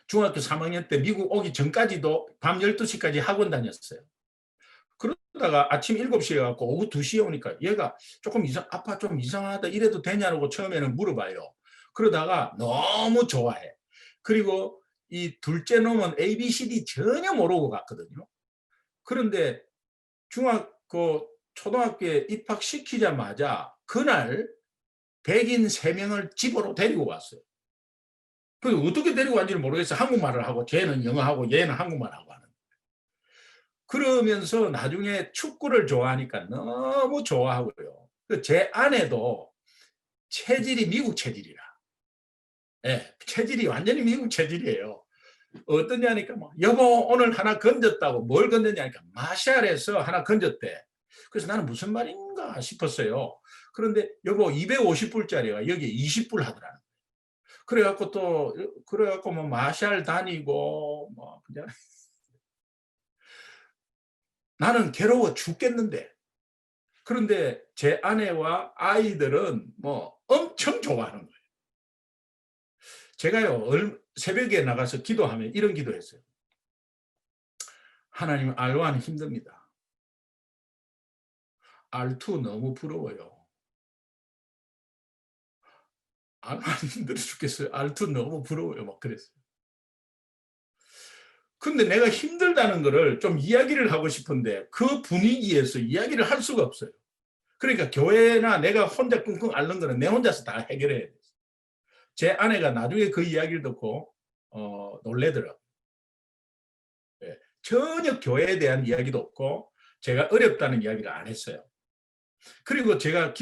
중학교 3학년 때 미국 오기 전까지도 밤 12시까지 학원 다녔어요. 그러다가 아침 7시에 가고 오후 2시에 오니까 얘가 조금 아빠 좀 이상하다 이래도 되냐고 처음에는 물어봐요. 그러다가 너무 좋아해. 그리고 이 둘째 놈은 ABCD 전혀 모르고 갔거든요. 그런데 초등학교에 입학시키자마자 그날 백인 3명을 집으로 데리고 왔어요. 그래서 어떻게 데리고 왔는지를 모르겠어요. 한국말을 하고 쟤는 영어하고 얘는 한국말하고 하는. 그러면서 나중에 축구를 좋아하니까 너무 좋아하고요. 제 아내도 체질이 미국 체질이라. 예, 체질이 완전히 미국 체질이에요. 어떠냐니까 뭐 여보 오늘 하나 건졌다고 뭘 건졌냐니까 마샬에서 하나 건졌대. 그래서 나는 무슨 말인가 싶었어요. 그런데 여보 250불짜리가 여기 20불 하더라는 거예요. 그래갖고 뭐 마샬 다니고 뭐 그냥 나는 괴로워 죽겠는데. 그런데 제 아내와 아이들은 뭐 엄청 좋아하는 거예요. 제가요 새벽에 나가서 기도하면 이런 기도했어요. 하나님 R1 힘듭니다. R2 너무 부러워요. R1 힘들어 죽겠어요. R2 너무 부러워요. 막 그랬어요. 근데 내가 힘들다는 거를 좀 이야기를 하고 싶은데 그 분위기에서 이야기를 할 수가 없어요. 그러니까 교회나 내가 혼자 끙끙 앓는 거는 내 혼자서 다 해결해야 돼요. 제 아내가 나중에 그 이야기를 듣고 놀래더라고요. 예, 전혀 교회에 대한 이야기도 없고 제가 어렵다는 이야기를 안 했어요. 그리고 제가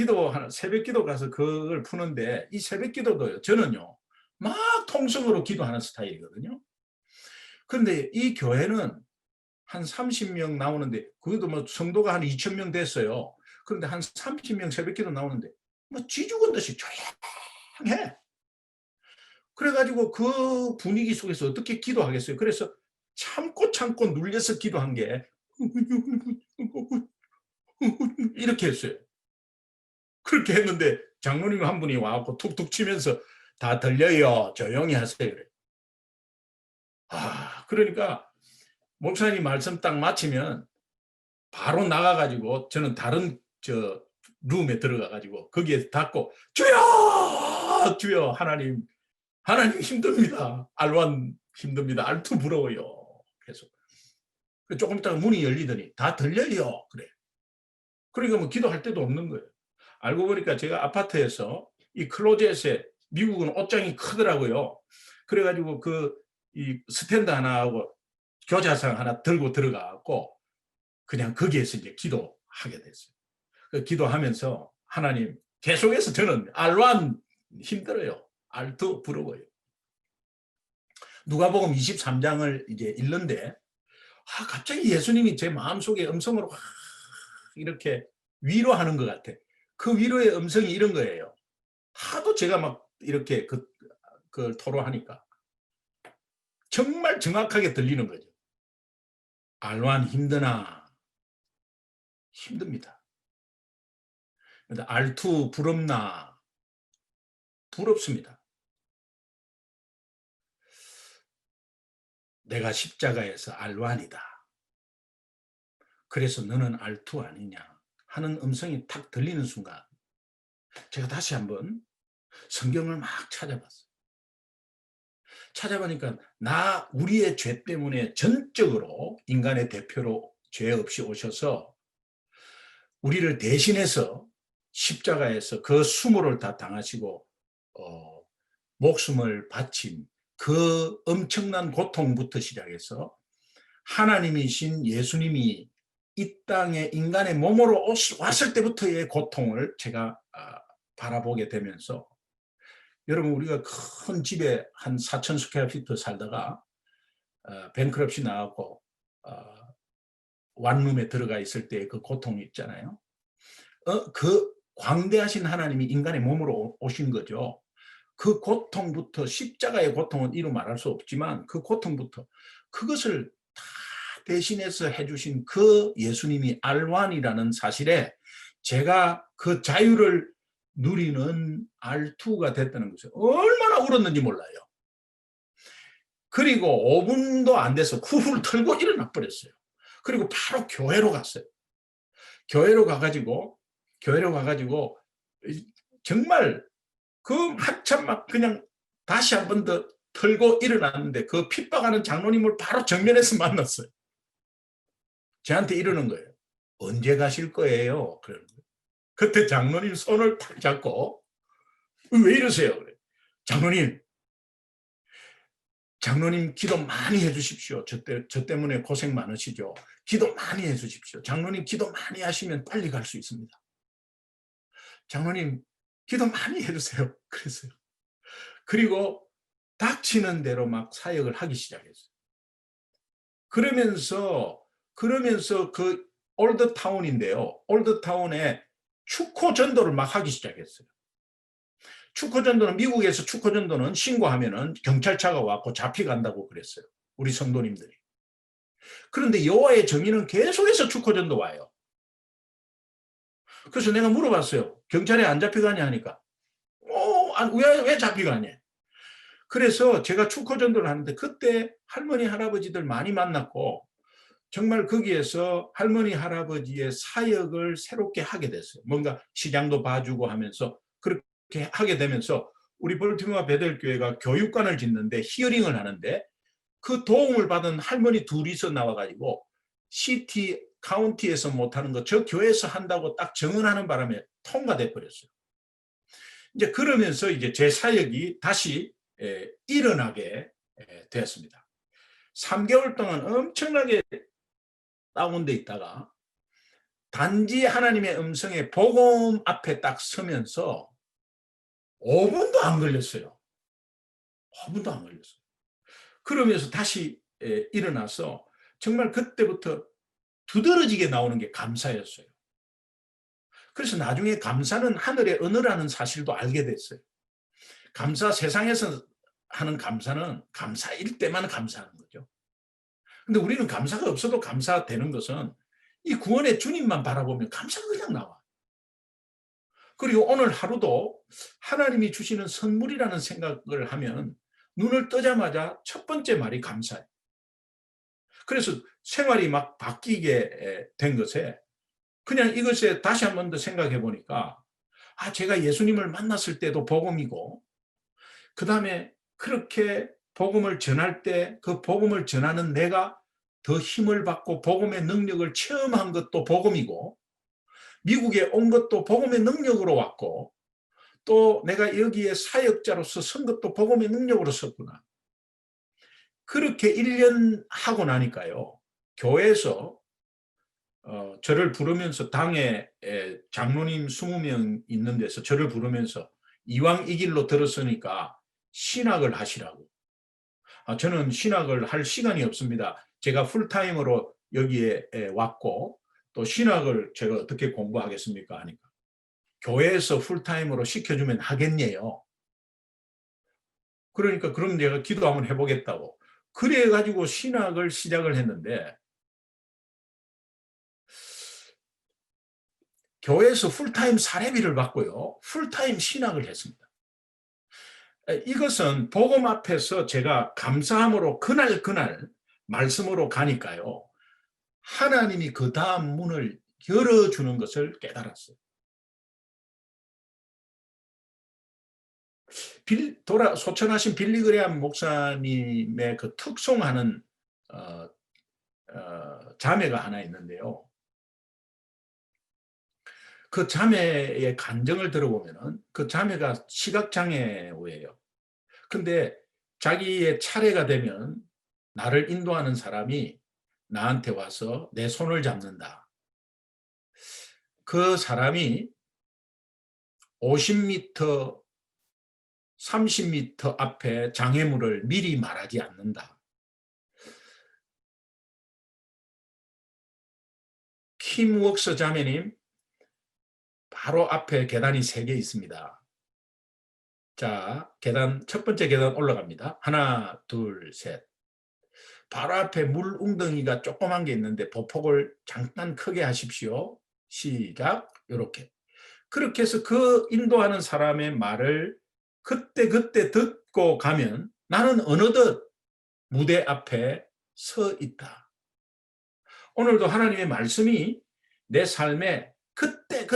새벽 기도 가서 그걸 푸는데 이 새벽 기도도요. 저는요. 막 통성으로 기도하는 스타일이거든요. 그런데 이 교회는 한 30명 나오는데 그것도 뭐 성도가 한 2,000명 됐어요. 그런데 한 30명 새벽 기도 나오는데 뭐 쥐죽은 듯이 조용해. 그래가지고 그 분위기 속에서 어떻게 기도하겠어요? 그래서 참고 눌려서 기도한 게 이렇게 했어요. 그렇게 했는데 장로님 한 분이 와갖고 툭툭 치면서 다 들려요. 조용히 하세요. 그래. 그러니까 목사님 말씀 딱 마치면 바로 나가가지고 저는 다른 저 룸에 들어가가지고 거기에 닫고 주여! 주여! 하나님 힘듭니다. 알완 힘듭니다. 알투 부러워요. 계속. 조금 있다가 문이 열리더니 다 들려요. 그래. 그러니까 뭐 기도할 데도 없는 거예요. 알고 보니까 제가 아파트에서 이 클로젯에 미국은 옷장이 크더라고요. 그래가지고 이 스탠드 하나 하고 교자상 하나 들고 들어가고 그냥 거기에서 이제 기도하게 됐어요. 기도하면서 하나님 계속해서 저는 알완 힘들어요. 알투 부러워요. 누가복음 23장을 이제 읽는데 갑자기 예수님이 제 마음속에 음성으로 이렇게 위로하는 것 같아. 그 위로의 음성이 이런 거예요. 하도 제가 막 이렇게 그걸 토로하니까 정말 정확하게 들리는 거죠. 알완 힘드나? 힘듭니다. 알투 부럽나? 부럽습니다. 내가 십자가에서 알완이다. 그래서 너는 알투 아니냐 하는 음성이 탁 들리는 순간 제가 다시 한번 성경을 막 찾아봤어요. 찾아보니까 우리의 죄 때문에 전적으로 인간의 대표로 죄 없이 오셔서 우리를 대신해서 십자가에서 그 수모를 다 당하시고 목숨을 바친 그 엄청난 고통부터 시작해서 하나님이신 예수님이 이 땅에 인간의 몸으로 왔을 때부터의 고통을 제가 바라보게 되면서 여러분 우리가 큰 집에 한 4,000 스퀘어피트 살다가 뱅크럽시 나왔고 원룸에 들어가 있을 때 그 고통이 있잖아요. 그 광대하신 하나님이 인간의 몸으로 오신 거죠. 그 고통부터 십자가의 고통은 이루 말할 수 없지만 그 고통부터 그것을 다 대신해서 해주신 그 예수님이 알완이라는 사실에 제가 그 자유를 누리는 알투가 됐다는 것을 얼마나 울었는지 몰라요. 그리고 5분도 안 돼서 후를 털고 일어나 버렸어요. 그리고 바로 교회로 갔어요. 교회로 가가지고 정말 그 한참 막 그냥 다시 한 번 더 털고 일어났는데 그 핍박하는 장로님을 바로 정면에서 만났어요. 저한테 이러는 거예요. 언제 가실 거예요? 그러는 거예요. 그때 장로님 손을 탁 잡고 왜 이러세요? 그래. 장로님 기도 많이 해주십시오. 저 때문에 고생 많으시죠. 기도 많이 해주십시오. 장로님 기도 많이 하시면 빨리 갈 수 있습니다. 장로님 기도 많이 해주세요. 그랬어요. 그리고 닥치는 대로 막 사역을 하기 시작했어요. 그러면서 그 올드타운인데요. 올드타운에 축호 전도를 막 하기 시작했어요. 축호 전도는 미국에서 축호 전도는 신고하면은 경찰차가 와서 잡혀간다고 그랬어요. 우리 성도님들이. 그런데 여호와의 정의는 계속해서 축호 전도 와요. 그래서 내가 물어봤어요. 경찰에 안 잡혀가냐 하니까 왜 잡혀가냐. 그래서 제가 축호 전도를 하는데 그때 할머니 할아버지들 많이 만났고 정말 거기에서 할머니 할아버지의 사역을 새롭게 하게 됐어요. 뭔가 시장도 봐주고 하면서 그렇게 하게 되면서 우리 볼티모어 베델교회가 교육관을 짓는데 히어링을 하는데 그 도움을 받은 할머니 둘이서 나와가지고 시티 카운티에서 못하는 거 저 교회에서 한다고 딱 정언하는 바람에 통과돼 버렸어요. 이제 그러면서 이제 제 사역이 다시 일어나게 되었습니다. 3개월 동안 엄청나게 다운돼 있다가 단지 하나님의 음성의 복음 앞에 딱 서면서 5분도 안 걸렸어요. 5분도 안 걸렸어요. 그러면서 다시 일어나서 정말 그때부터 두드러지게 나오는 게 감사였어요. 그래서 나중에 감사는 하늘의 언어라는 사실도 알게 됐어요. 감사 세상에서 하는 감사는 감사일 때만 감사하는 거죠. 근데 우리는 감사가 없어도 감사되는 것은 이 구원의 주님만 바라보면 감사가 그냥 나와. 그리고 오늘 하루도 하나님이 주시는 선물이라는 생각을 하면 눈을 뜨자마자 첫 번째 말이 감사예요. 그래서 생활이 막 바뀌게 된 것에 그냥 이것에 다시 한 번 더 생각해 보니까 제가 예수님을 만났을 때도 복음이고 그다음에 그렇게 복음을 전할 때 그 복음을 전하는 내가 더 힘을 받고 복음의 능력을 체험한 것도 복음이고 미국에 온 것도 복음의 능력으로 왔고 또 내가 여기에 사역자로서 선 것도 복음의 능력으로 섰구나. 그렇게 1년 하고 나니까요. 교회에서 저를 부르면서 당에 장로님 20명 있는 데서 저를 부르면서 이왕 이 길로 들었으니까 신학을 하시라고. 저는 신학을 할 시간이 없습니다. 제가 풀타임으로 여기에 왔고 또 신학을 제가 어떻게 공부하겠습니까? 하니까 교회에서 풀타임으로 시켜주면 하겠네요. 그러니까 그럼 내가 기도 한번 해보겠다고. 그래가지고 신학을 시작을 했는데 교회에서 풀타임 사례비를 받고요. 풀타임 신학을 했습니다. 이것은 복음 앞에서 제가 감사함으로 그날 말씀으로 가니까요. 하나님이 그 다음 문을 열어주는 것을 깨달았어요. 소천하신 빌리그레암 목사님의 그 특송하는 자매가 하나 있는데요. 그 자매의 간증을 들어보면은 그 자매가 시각장애우예요. 근데 자기의 차례가 되면 나를 인도하는 사람이 나한테 와서 내 손을 잡는다. 그 사람이 50m, 30m 앞에 장애물을 미리 말하지 않는다. 킴 웍서 자매님, 바로 앞에 계단이 3개 있습니다. 자, 첫 번째 계단 올라갑니다. 하나, 둘, 셋. 바로 앞에 물 웅덩이가 조그만 게 있는데 보폭을 잠깐 크게 하십시오. 시작. 이렇게. 그렇게 해서 그 인도하는 사람의 말을 그때 듣고 가면 나는 어느덧 무대 앞에 서 있다. 오늘도 하나님의 말씀이 내 삶에 그때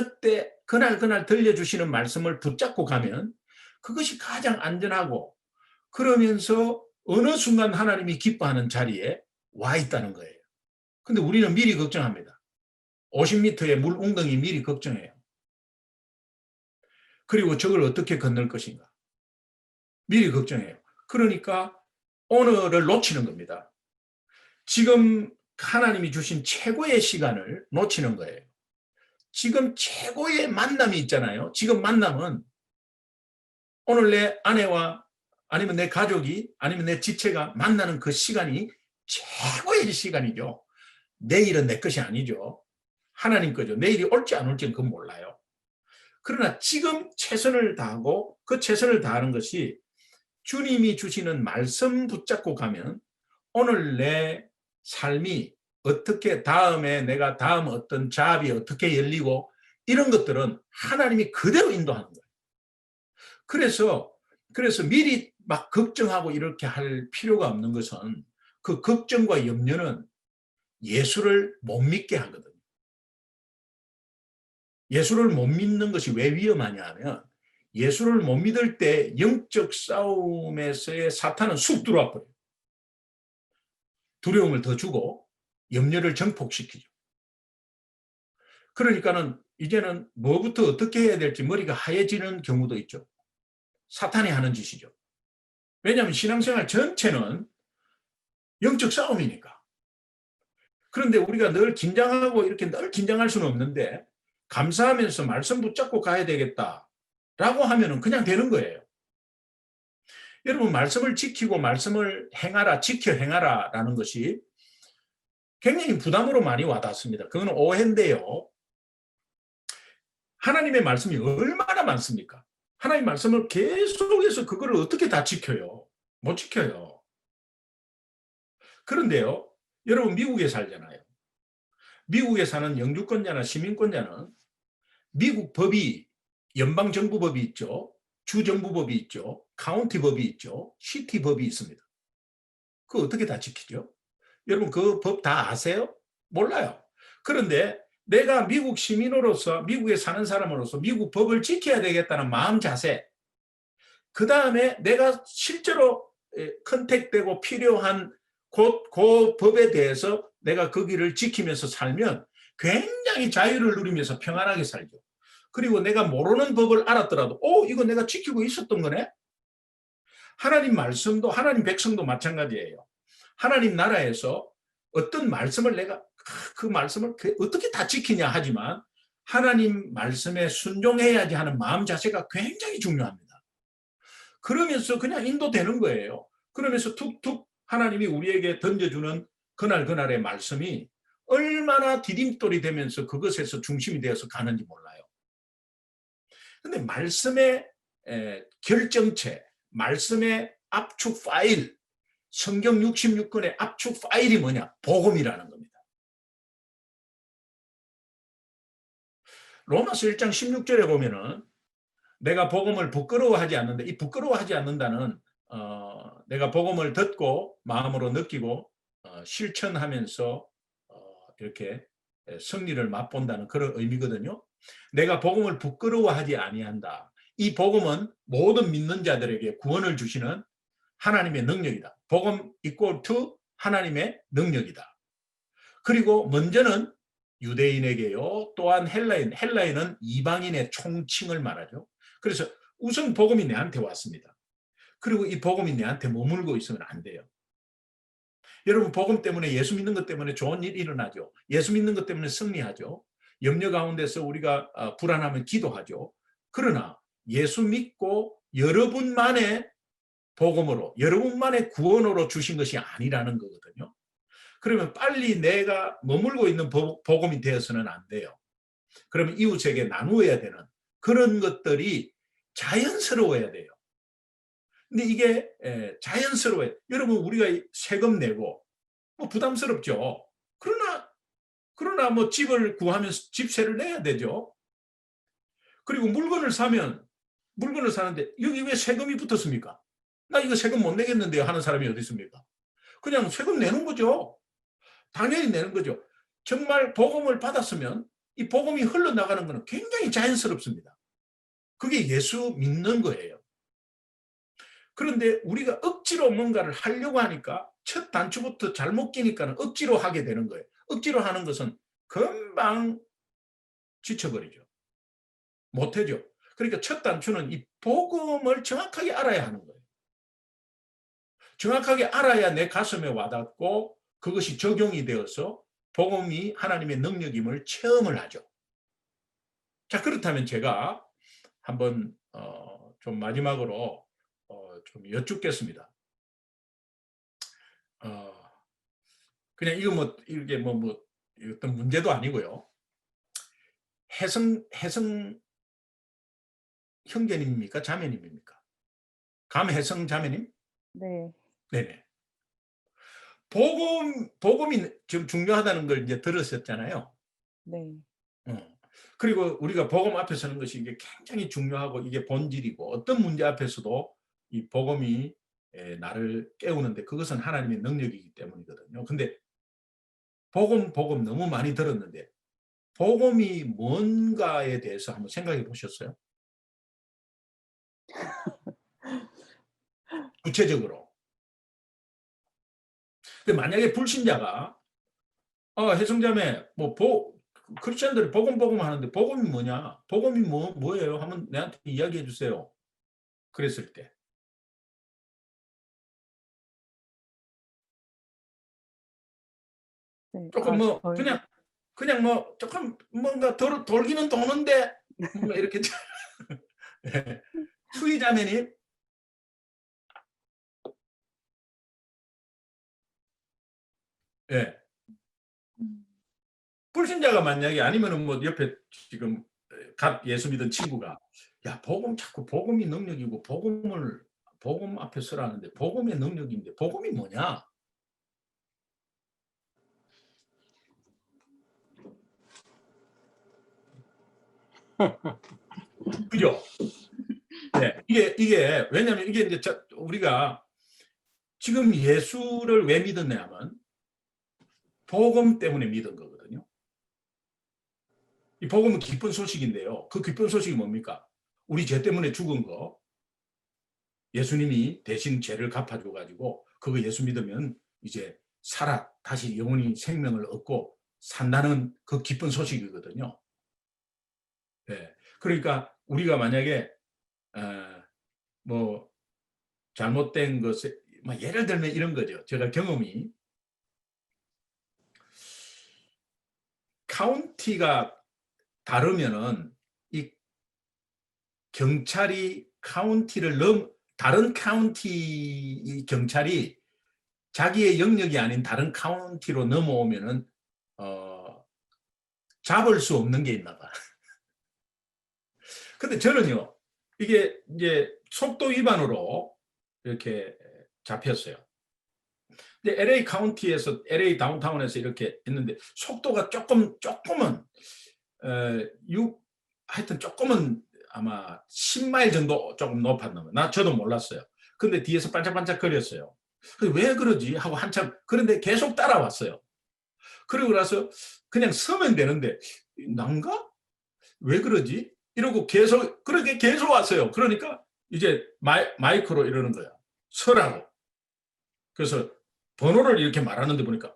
그날 들려주시는 말씀을 붙잡고 가면 그것이 가장 안전하고 그러면서 어느 순간 하나님이 기뻐하는 자리에 와 있다는 거예요. 근데 우리는 미리 걱정합니다. 50m의 물 웅덩이 미리 걱정해요. 그리고 저걸 어떻게 건널 것인가. 미리 걱정해요. 그러니까 오늘을 놓치는 겁니다. 지금 하나님이 주신 최고의 시간을 놓치는 거예요. 지금 최고의 만남이 있잖아요. 지금 만남은 오늘 내 아내와 아니면 내 가족이 아니면 내 지체가 만나는 그 시간이 최고의 시간이죠. 내일은 내 것이 아니죠. 하나님 거죠. 내일이 올지 안 올지는 그건 몰라요. 그러나 지금 최선을 다하고 그 최선을 다하는 것이 주님이 주시는 말씀 붙잡고 가면 오늘 내 삶이 어떻게 다음에 내가 다음 어떤 잡이 어떻게 열리고 이런 것들은 하나님이 그대로 인도하는 거예요. 그래서 미리 막 걱정하고 이렇게 할 필요가 없는 것은 그 걱정과 염려는 예수를 못 믿게 하거든요. 예수를 못 믿는 것이 왜 위험하냐 하면 예수를 못 믿을 때 영적 싸움에서의 사탄은 쑥 들어와 버려요. 두려움을 더 주고 염려를 증폭시키죠. 그러니까는 이제는 뭐부터 어떻게 해야 될지 머리가 하얘지는 경우도 있죠. 사탄이 하는 짓이죠. 왜냐하면 신앙생활 전체는 영적 싸움이니까. 그런데 우리가 늘 긴장하고 이렇게 늘 긴장할 수는 없는데 감사하면서 말씀 붙잡고 가야 되겠다라고 하면은 그냥 되는 거예요. 여러분 말씀을 지키고 말씀을 행하라, 지켜 행하라라는 것이 굉장히 부담으로 많이 와닿습니다. 그건 오해인데요. 하나님의 말씀이 얼마나 많습니까? 하나님 말씀을 계속해서 그거를 어떻게 다 지켜요? 못 지켜요. 그런데요, 여러분 미국에 살잖아요. 미국에 사는 영주권자나 시민권자는 미국 법이 연방정부법이 있죠. 주정부법이 있죠. 카운티법이 있죠. 시티법이 있습니다. 그거 어떻게 다 지키죠? 여러분 그 법 다 아세요? 몰라요. 그런데 내가 미국 시민으로서 미국에 사는 사람으로서 미국 법을 지켜야 되겠다는 마음 자세, 그 다음에 내가 실제로 컨택되고 필요한 그 법에 대해서 내가 그 길을 지키면서 살면 굉장히 자유를 누리면서 평안하게 살죠. 그리고 내가 모르는 법을 알았더라도 이거 내가 지키고 있었던 거네. 하나님 말씀도 하나님 백성도 마찬가지예요. 하나님 나라에서 어떤 말씀을 내가 그 말씀을 어떻게 다 지키냐 하지만 하나님 말씀에 순종해야지 하는 마음 자세가 굉장히 중요합니다. 그러면서 그냥 인도되는 거예요. 그러면서 툭툭 하나님이 우리에게 던져주는 그날의 말씀이 얼마나 디딤돌이 되면서 그것에서 중심이 되어서 가는지 몰라요. 근데 말씀의 결정체, 말씀의 압축 파일, 성경 66권의 압축 파일이 뭐냐? 복음이라는 겁니다. 로마서 1장 16절에 보면은 내가 복음을 부끄러워하지 않는다. 이 부끄러워하지 않는다는 내가 복음을 듣고 마음으로 느끼고 실천하면서 이렇게 승리를 맛본다는 그런 의미거든요. 내가 복음을 부끄러워하지 아니한다. 이 복음은 모든 믿는 자들에게 구원을 주시는 하나님의 능력이다. 복음 equal to 하나님의 능력이다. 그리고 먼저는 유대인에게요. 또한 헬라인은 이방인의 총칭을 말하죠. 그래서 우선 복음이 내한테 왔습니다. 그리고 이 복음이 내한테 머물고 있으면 안 돼요. 여러분 복음 때문에 예수 믿는 것 때문에 좋은 일이 일어나죠. 예수 믿는 것 때문에 승리하죠. 염려 가운데서 우리가 불안하면 기도하죠. 그러나 예수 믿고 여러분만의 복음으로 여러분만의 구원으로 주신 것이 아니라는 거거든요. 그러면 빨리 내가 머물고 있는 복음이 되어서는 안 돼요. 그러면 이웃에게 나누어야 되는 그런 것들이 자연스러워야 돼요. 근데 이게 자연스러워요. 여러분 우리가 세금 내고 뭐 부담스럽죠. 그러나 뭐 집을 구하면 집세를 내야 되죠. 그리고 물건을 사는데 여기 왜 세금이 붙었습니까? 나 이거 세금 못 내겠는데요 하는 사람이 어디 있습니까? 그냥 세금 내는 거죠. 당연히 내는 거죠. 정말 복음을 받았으면 이 복음이 흘러나가는 것은 굉장히 자연스럽습니다. 그게 예수 믿는 거예요. 그런데 우리가 억지로 뭔가를 하려고 하니까 첫 단추부터 잘못 끼니까 억지로 하게 되는 거예요. 억지로 하는 것은 금방 지쳐버리죠. 못하죠. 그러니까 첫 단추는 이 복음을 정확하게 알아야 하는 거예요. 정확하게 알아야 내 가슴에 와닿고 그것이 적용이 되어서 복음이 하나님의 능력임을 체험을 하죠. 자, 그렇다면 제가 한번 좀 마지막으로 좀 여쭙겠습니다. 그냥 이거 뭐 이게 뭐 어떤 문제도 아니고요. 혜성 형제님입니까? 자매님입니까? 감혜성 자매님? 네. 네네. 복음이 지금 중요하다는 걸 이제 들으셨잖아요. 네. 그리고 우리가 복음 앞에 서는 것이 이게 굉장히 중요하고 이게 본질이고 어떤 문제 앞에서도 이 복음이 나를 깨우는데 그것은 하나님의 능력이기 때문이거든요. 근데 복음 너무 많이 들었는데 복음이 뭔가에 대해서 한번 생각해 보셨어요? 구체적으로. 만약에 불신자가 혜성자매 크리스천들이 복음 하는데 복음이 뭐냐? 복음이 뭐예요? 한번 내한테 이야기해 주세요. 그랬을 때. 네. 조금 그냥 뭐 조금 뭔가 돌기는 도는데 뭔가 이렇게 네. 수희자매님. 예. 불신자가 만약에 아니면은 뭐 옆에 지금 갓 예수 믿은 친구가 야 복음이 능력이고 복음을 복음 앞에 서라는데 복음의 능력인데 복음이 뭐냐? 그죠? 네, 이게 왜냐하면 이게 이제 우리가 지금 예수를 왜 믿었냐면 복음 때문에 믿은 거거든요. 이 복음은 기쁜 소식인데요. 그 기쁜 소식이 뭡니까? 우리 죄 때문에 죽은 거 예수님이 대신 죄를 갚아줘 가지고 그거 예수 믿으면 이제 다시 영원히 생명을 얻고 산다는 그 기쁜 소식이거든요. 네. 그러니까 우리가 만약에 뭐 잘못된 것에 예를 들면 이런 거죠. 제가 경험이 카운티가 다르면은 이 경찰이 다른 카운티 경찰이 자기의 영역이 아닌 다른 카운티로 넘어오면은 잡을 수 없는 게 있나 봐. 근데 저는요, 이게 이제 속도 위반으로 이렇게 잡혔어요. 근데 LA 다운타운에서 이렇게 했는데 속도가 조금은 하여튼 조금은 아마 10마일 정도 조금 높았나 봐요. 저도 몰랐어요. 근데 뒤에서 반짝반짝 거렸어요. 왜 그러지 하고 한참 그런데 계속 따라왔어요. 그러고 나서 그냥 서면 되는데 난가? 왜 그러지? 이러고 그렇게 계속 왔어요. 그러니까 이제 마이크로 이러는 거야. 서라고. 그래서 번호를 이렇게 말하는데 보니까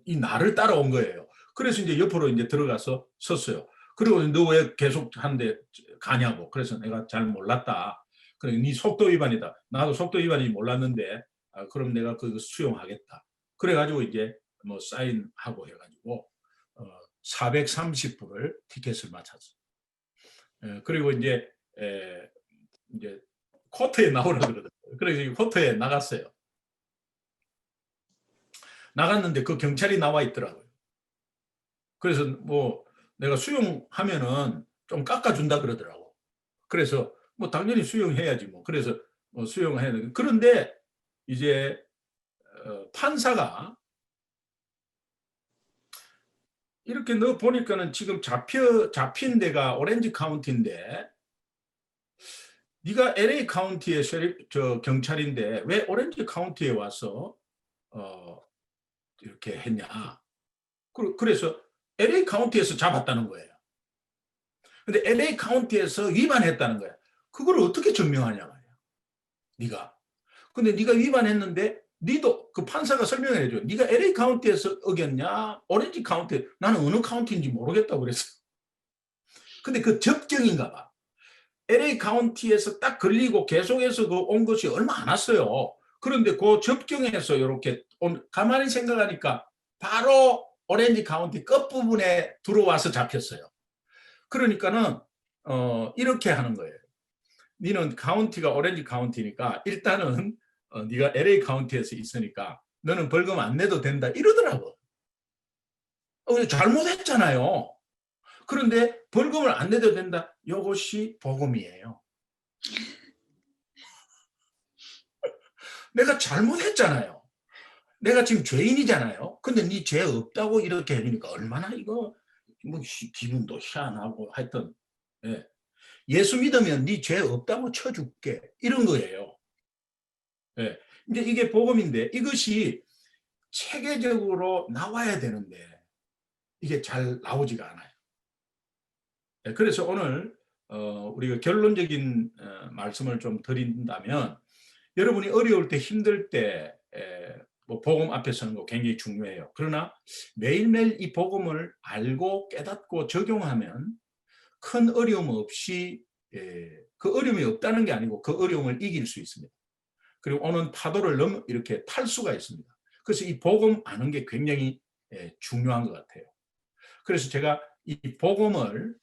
이 나를 따라온 거예요. 그래서 이제 옆으로 이제 들어가서 섰어요. 그리고 너 왜 계속 하는데 가냐고. 그래서 내가 잘 몰랐다. 그래, 네 속도 위반이다. 나도 속도 위반인지 몰랐는데 그럼 내가 그거 수용하겠다. 그래가지고 이제 뭐 사인하고 해가지고 430불을 티켓을 맞췄어. 그리고 이제 코트에 나오라 그러더라고요. 그래서 코트에 나갔어요. 나갔는데 그 경찰이 나와 있더라고요. 그래서 뭐 내가 수용하면은 좀 깎아준다 그러더라고. 그래서 뭐 당연히 수용해야지 뭐. 그래서 뭐 수용해야 돼. 그런데 이제 판사가 이렇게 너 보니까는 지금 잡힌 데가 오렌지 카운티인데 네가 LA 카운티의 경찰인데 왜 오렌지 카운티에 와서 어, 이렇게 했냐. 그래서 LA 카운티에서 잡았다는 거예요. 근데 LA 카운티에서 위반했다는 거야. 그걸 어떻게 증명하냐 말이야. 네가. 근데 네가 위반했는데 니도 그 판사가 설명해 줘. 네가 LA 카운티에서 어겼냐? 오렌지 카운티. 나는 어느 카운티인지 모르겠다고 그랬어. 근데 그 접경인가 봐. LA 카운티에서 딱 걸리고 계속해서 온 것이 얼마 안 왔어요. 그런데 그 접경에서 이렇게 가만히 생각하니까 바로 오렌지 카운티 끝부분에 들어와서 잡혔어요. 그러니까는 이렇게 하는 거예요. 너는 카운티가 오렌지 카운티니까 일단은 네가 LA 카운티에서 있으니까 너는 벌금 안 내도 된다 이러더라고. 잘못했잖아요. 그런데 벌금을 안 내도 된다. 이것이 복음이에요. 내가 잘못했잖아요. 내가 지금 죄인이잖아요. 근데 네 죄 없다고 이렇게 해주니까 얼마나 이거 뭐 기분도 희한하고 하여튼 예. 예수 믿으면 네 죄 없다고 쳐줄게 이런 거예요. 예. 이제 이게 복음인데 이것이 체계적으로 나와야 되는데 이게 잘 나오지가 않아요. 예. 그래서 오늘 우리가 결론적인 말씀을 좀 드린다면 여러분이 어려울 때 힘들 때 뭐 복음 앞에 서는 거 굉장히 중요해요. 그러나 매일매일 이 복음을 알고 깨닫고 적용하면 큰 어려움 없이 그 어려움이 없다는 게 아니고 그 어려움을 이길 수 있습니다. 그리고 오는 파도를 이렇게 탈 수가 있습니다. 그래서 이 복음 아는 게 굉장히 중요한 것 같아요. 그래서 제가 이 복음을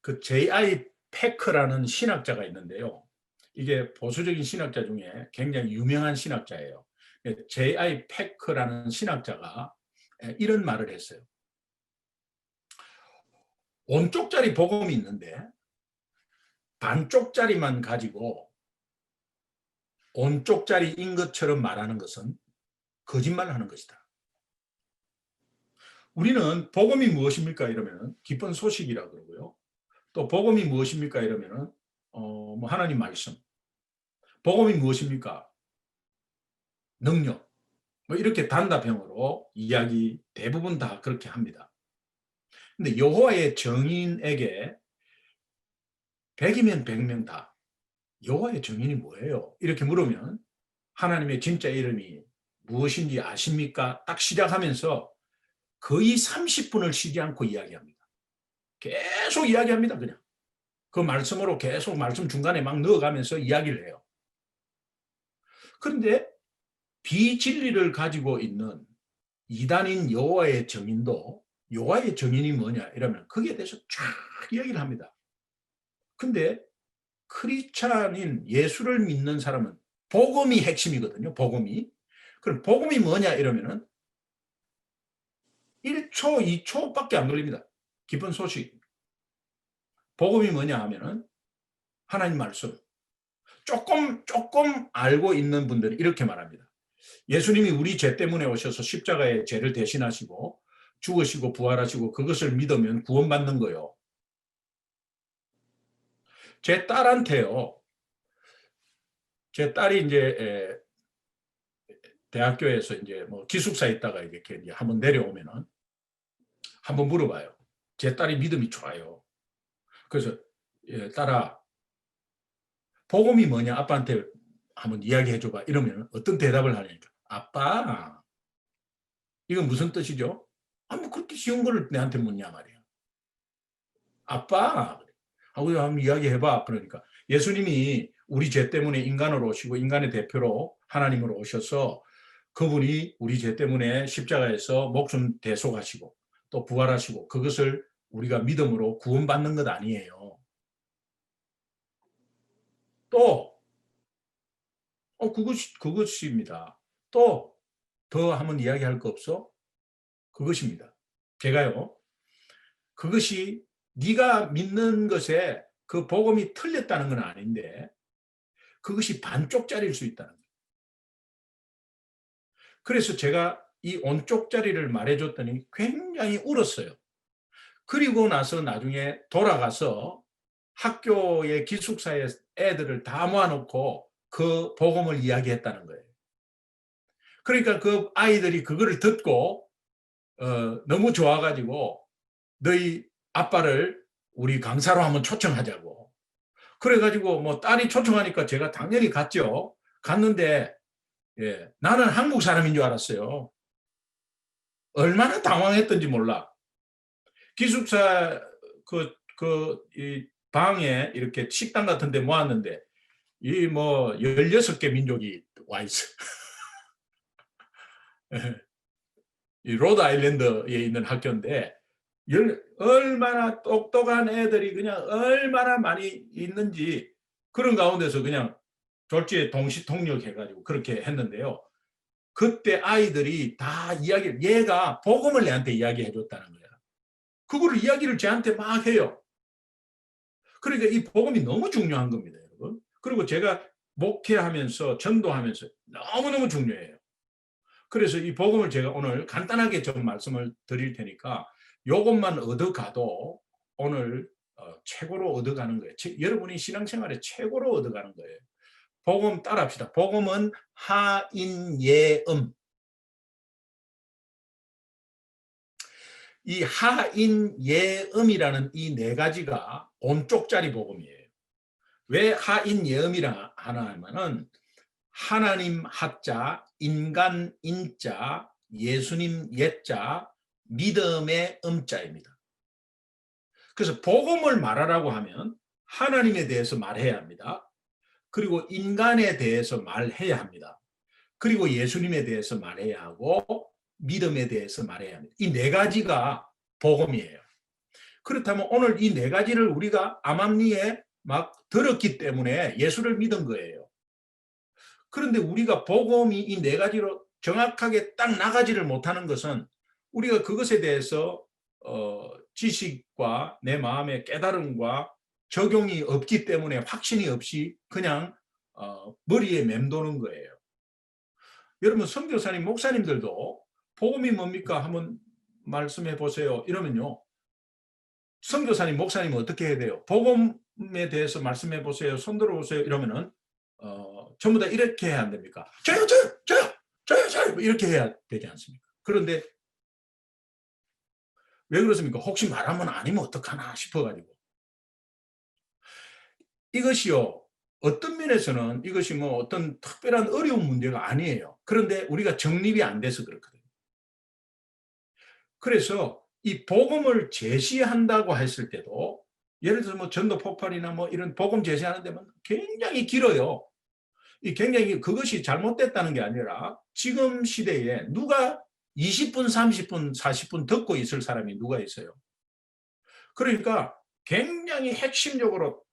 그 J.I. 패커라는 신학자가 있는데요. 이게 보수적인 신학자 중에 굉장히 유명한 신학자예요. J.I. 패커라는 신학자가 이런 말을 했어요. 온쪽짜리 복음이 있는데 반쪽짜리만 가지고 온쪽짜리인 것처럼 말하는 것은 거짓말하는 것이다. 우리는 복음이 무엇입니까? 이러면 기쁜 소식이라 그러고요. 또 복음이 무엇입니까? 이러면 뭐 하나님 말씀. 복음이 무엇입니까? 능력. 뭐 이렇게 단답형으로 이야기 대부분 다 그렇게 합니다. 근데 여호와의 정인에게 100이면 100명 다 여호와의 정인이 뭐예요? 이렇게 물으면 하나님의 진짜 이름이 무엇인지 아십니까? 딱 시작하면서 거의 30분을 쉬지 않고 이야기합니다. 계속 이야기합니다. 그냥 그 말씀으로 계속 말씀 중간에 막 넣어가면서 이야기를 해요. 그런데 비진리를 가지고 있는 이단인 여호와의 정인도 여호와의 정인이 뭐냐 이러면 거기에 대해서 쫙 이야기를 합니다. 근데 크리스찬인 예수를 믿는 사람은 복음이 핵심이거든요. 복음이. 그럼 복음이 뭐냐 이러면은 1초, 2초밖에 안 걸립니다. 기쁜 소식. 복음이 뭐냐 하면은 하나님 말씀. 조금 알고 있는 분들이 이렇게 말합니다. 예수님이 우리 죄 때문에 오셔서 십자가에 죄를 대신하시고 죽으시고 부활하시고 그것을 믿으면 구원받는 거요. 제 딸한테요. 제 딸이 이제 대학교에서 이제 뭐 기숙사에 있다가 이렇게 이제 한번 내려오면은 한번 물어봐요. 제 딸이 믿음이 좋아요. 그래서 딸아 복음이 뭐냐 아빠한테 한번 이야기해 줘봐 이러면 어떤 대답을 하냐니까 아빠 이건 무슨 뜻이죠? 뭐 그렇게 쉬운 거를 내한테 묻냐 말이야. 아빠 하고 한번 이야기해봐. 그러니까 예수님이 우리 죄 때문에 인간으로 오시고 인간의 대표로 하나님으로 오셔서 그분이 우리 죄 때문에 십자가에서 목숨 대속하시고 또 부활하시고 그것을 우리가 믿음으로 구원받는 것 아니에요. 또 그것입니다. 또 더 한번 이야기할 거 없어? 그것입니다. 제가요. 그것이 네가 믿는 것에 그 복음이 틀렸다는 건 아닌데 그것이 반쪽짜리일 수 있다는 거예요. 그래서 제가 이 온쪽짜리를 말해줬더니 굉장히 울었어요. 그리고 나서 나중에 돌아가서 학교의 기숙사에 애들을 다 모아놓고 그 복음을 이야기했다는 거예요. 그러니까 그 아이들이 그거를 듣고 너무 좋아가지고 너희 아빠를 우리 강사로 한번 초청하자고. 그래가지고 뭐 딸이 초청하니까 제가 당연히 갔죠. 갔는데 나는 한국 사람인 줄 알았어요. 얼마나 당황했던지 몰라. 기숙사 이 방에 이렇게 식당 같은 데 모았는데 이 뭐 16개 민족이 와 있어. 이 로드 아일랜드에 있는 학교인데 얼마나 똑똑한 애들이 그냥 얼마나 많이 있는지 그런 가운데서 그냥 졸지에 동시통역해가지고 그렇게 했는데요. 그때 아이들이 다 이야기를 얘가 복음을 내한테 이야기해 줬다는 거야. 그거를 이야기를 쟤한테 막 해요. 그러니까 이 복음이 너무 중요한 겁니다, 여러분. 그리고 제가 목회하면서 전도하면서 너무너무 중요해요. 그래서 이 복음을 제가 오늘 간단하게 좀 말씀을 드릴 테니까 이것만 얻어가도 오늘 최고로 얻어가는 거예요. 여러분이 신앙생활에 최고로 얻어가는 거예요. 복음 따라합시다. 복음은 하인예음. 이 하인예음이라는 이 네 가지가 온쪽짜리 복음이에요. 왜 하인예음이라 하나 하면은 하나님 하자, 인간 인자, 예수님 예자, 믿음의 음자입니다. 그래서 복음을 말하라고 하면 하나님에 대해서 말해야 합니다. 그리고 인간에 대해서 말해야 합니다. 그리고 예수님에 대해서 말해야 하고 믿음에 대해서 말해야 합니다. 이 네 가지가 복음이에요. 그렇다면 오늘 이 네 가지를 우리가 암암리에 막 들었기 때문에 예수를 믿은 거예요. 그런데 우리가 복음이 이 네 가지로 정확하게 딱 나가지를 못하는 것은 우리가 그것에 대해서 지식과 내 마음의 깨달음과 적용이 없기 때문에 확신이 없이 그냥 머리에 맴도는 거예요. 여러분 선교사님, 목사님들도 복음이 뭡니까? 한번 말씀해 보세요. 이러면요. 선교사님, 목사님은 어떻게 해야 돼요? 복음에 대해서 말씀해 보세요. 손 들어 보세요. 이러면은 전부 다 이렇게 해야 안 됩니까? 저요 이렇게 해야 되지 않습니까? 그런데 왜 그렇습니까? 혹시 말하면 아니면 어떡하나 싶어가지고. 이것이요. 어떤 면에서는 이것이 뭐 어떤 특별한 어려운 문제가 아니에요. 그런데 우리가 정립이 안 돼서 그렇거든요. 그래서 이 복음을 제시한다고 했을 때도 예를 들어서 뭐 전도 폭발이나 뭐 이런 복음 제시하는 데만 굉장히 길어요. 이 굉장히 그것이 잘못됐다는 게 아니라 지금 시대에 누가 20분, 30분, 40분 듣고 있을 사람이 누가 있어요. 그러니까 굉장히 핵심적으로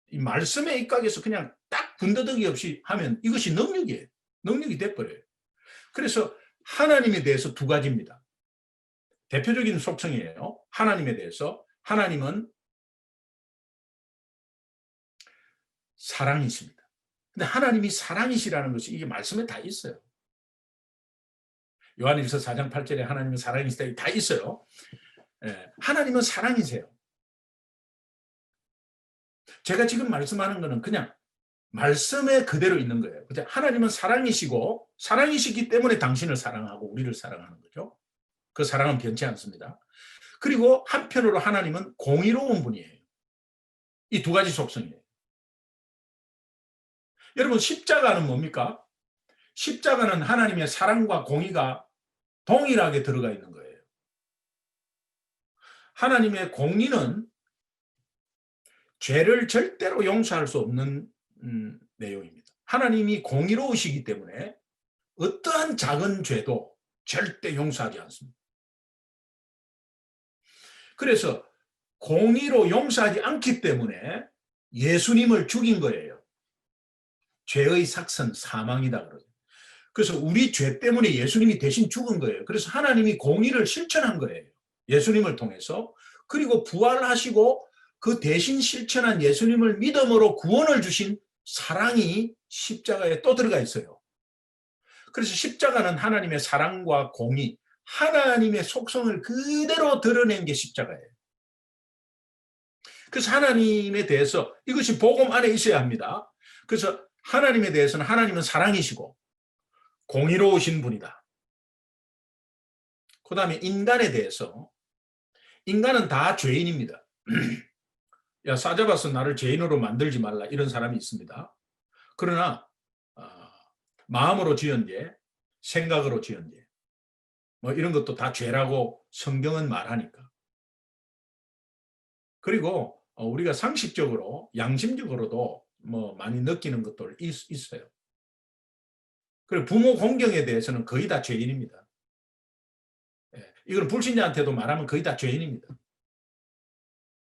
이 말씀에 입각해서 그냥 딱 군더더기 없이 하면 이것이 능력이에요. 능력이 돼버려요. 그래서 하나님에 대해서 두 가지입니다. 대표적인 속성이에요. 하나님에 대해서. 하나님은 사랑이십니다. 근데 하나님이 사랑이시라는 것이 이게 말씀에 다 있어요. 요한일서 4장 8절에 하나님은 사랑이시다 다 있어요. 하나님은 사랑이세요. 제가 지금 말씀하는 거는 그냥 말씀에 그대로 있는 거예요. 하나님은 사랑이시고 사랑이시기 때문에 당신을 사랑하고 우리를 사랑하는 거죠. 그 사랑은 변치 않습니다. 그리고 한편으로 하나님은 공의로운 분이에요. 이 두 가지 속성이에요. 여러분 십자가는 뭡니까? 십자가는 하나님의 사랑과 공의가 동일하게 들어가 있는 거예요. 하나님의 공의는 죄를 절대로 용서할 수 없는 내용입니다. 하나님이 공의로우시기 때문에 어떠한 작은 죄도 절대 용서하지 않습니다. 그래서 공의로 용서하지 않기 때문에 예수님을 죽인 거예요. 죄의 삭선 사망이다 그러죠. 그래서 우리 죄 때문에 예수님이 대신 죽은 거예요. 그래서 하나님이 공의를 실천한 거예요. 예수님을 통해서. 그리고 부활하시고 그 대신 실천한 예수님을 믿음으로 구원을 주신 사랑이 십자가에 또 들어가 있어요. 그래서 십자가는 하나님의 사랑과 공의, 하나님의 속성을 그대로 드러낸 게 십자가예요. 그래서 하나님에 대해서 이것이 복음 안에 있어야 합니다. 그래서 하나님에 대해서는 하나님은 사랑이시고 공의로우신 분이다. 그 다음에 인간에 대해서 인간은 다 죄인입니다. 야, 싸잡아서 나를 죄인으로 만들지 말라 이런 사람이 있습니다. 그러나 마음으로 지은 죄, 생각으로 지은 죄, 뭐 이런 것도 다 죄라고 성경은 말하니까. 그리고 우리가 상식적으로, 양심적으로도 뭐 많이 느끼는 것도 있어요. 그리고 부모 공경에 대해서는 거의 다 죄인입니다. 이걸 불신자한테도 말하면 거의 다 죄인입니다.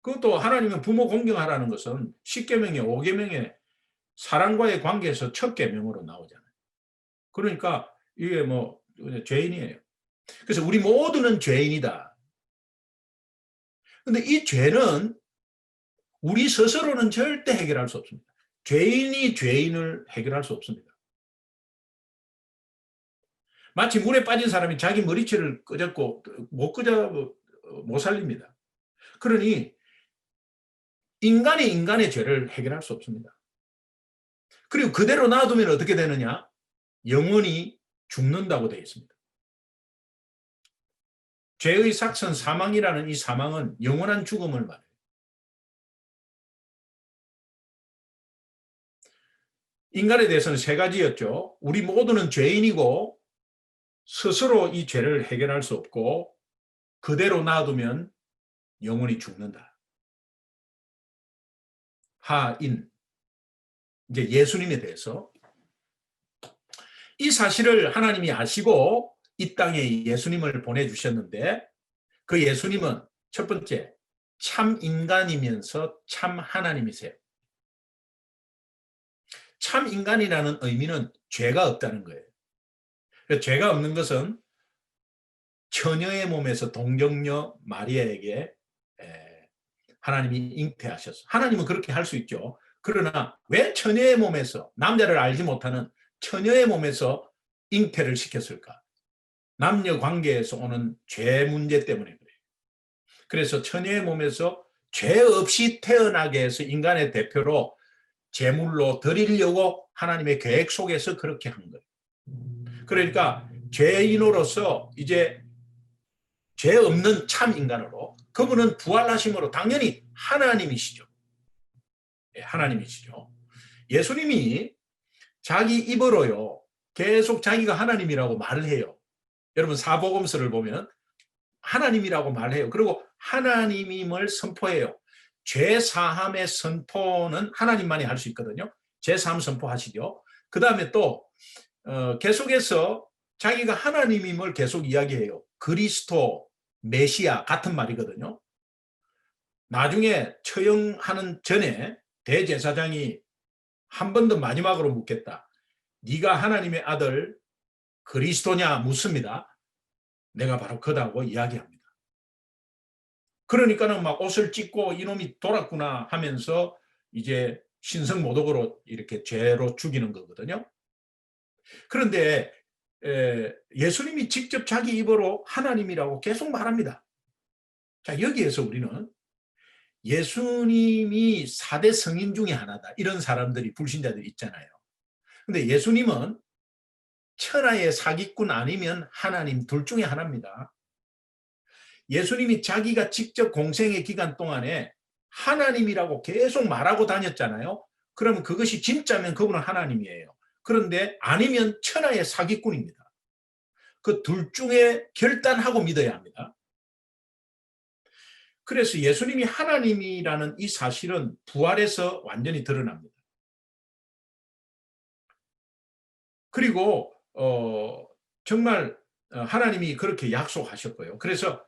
그것도 하나님은 부모 공경하라는 것은 10계명에 5계명에 사랑과의 관계에서 첫 계명으로 나오잖아요. 그러니까 이게 뭐 죄인이에요. 그래서 우리 모두는 죄인이다. 근데 이 죄는 우리 스스로는 절대 해결할 수 없습니다. 죄인이 죄인을 해결할 수 없습니다. 마치 물에 빠진 사람이 자기 머리채를 끄적고 못 살립니다. 그러니 인간이 인간의 죄를 해결할 수 없습니다. 그리고 그대로 놔두면 어떻게 되느냐? 영원히 죽는다고 되어 있습니다. 죄의 삭선 사망이라는 이 사망은 영원한 죽음을 말해요. 인간에 대해서는 세 가지였죠. 우리 모두는 죄인이고 스스로 이 죄를 해결할 수 없고 그대로 놔두면 영원히 죽는다. 하인, 이제 예수님에 대해서 이 사실을 하나님이 아시고 이 땅에 예수님을 보내주셨는데 그 예수님은 첫 번째 참 인간이면서 참 하나님이세요. 참 인간이라는 의미는 죄가 없다는 거예요. 죄가 없는 것은 처녀의 몸에서 동정녀 마리아에게 하나님이 잉태하셨어. 하나님은 그렇게 할 수 있죠. 그러나 왜 처녀의 몸에서, 남자를 알지 못하는 처녀의 몸에서 잉태를 시켰을까? 남녀 관계에서 오는 죄 문제 때문에 그래요. 그래서 처녀의 몸에서 죄 없이 태어나게 해서 인간의 대표로 제물로 드리려고 하나님의 계획 속에서 그렇게 한 거예요. 그러니까 죄인으로서 이제 죄 없는 참 인간으로, 그분은 부활하심으로 당연히 하나님이시죠. 하나님이시죠. 예수님이 자기 입으로요 계속 자기가 하나님이라고 말을 해요. 여러분 사복음서를 보면 하나님이라고 말해요. 그리고 하나님임을 선포해요. 죄 사함의 선포는 하나님만이 할 수 있거든요. 죄 사함 선포하시죠. 그 다음에 또 계속해서 자기가 하나님임을 계속 이야기해요. 그리스도, 메시아 같은 말이거든요. 나중에 처형하는 전에 대제사장이 한 번 더 마지막으로 묻겠다. 네가 하나님의 아들 그리스도냐 묻습니다. 내가 바로 그다고 이야기합니다. 그러니까는 막 옷을 찢고 이놈이 돌았구나 하면서 이제 신성모독으로 이렇게 죄로 죽이는 거거든요. 그런데 예수님이 직접 자기 입으로 하나님이라고 계속 말합니다. 자, 여기에서 우리는 예수님이 4대 성인 중에 하나다, 이런 사람들이, 불신자들이 있잖아요. 근데 예수님은 천하의 사기꾼 아니면 하나님 둘 중에 하나입니다. 예수님이 자기가 직접 공생의 기간 동안에 하나님이라고 계속 말하고 다녔잖아요. 그러면 그것이 진짜면 그분은 하나님이에요. 그런데 아니면 천하의 사기꾼입니다. 그 둘 중에 결단하고 믿어야 합니다. 그래서 예수님이 하나님이라는 이 사실은 부활에서 완전히 드러납니다. 그리고 정말 하나님이 그렇게 약속하셨고요. 그래서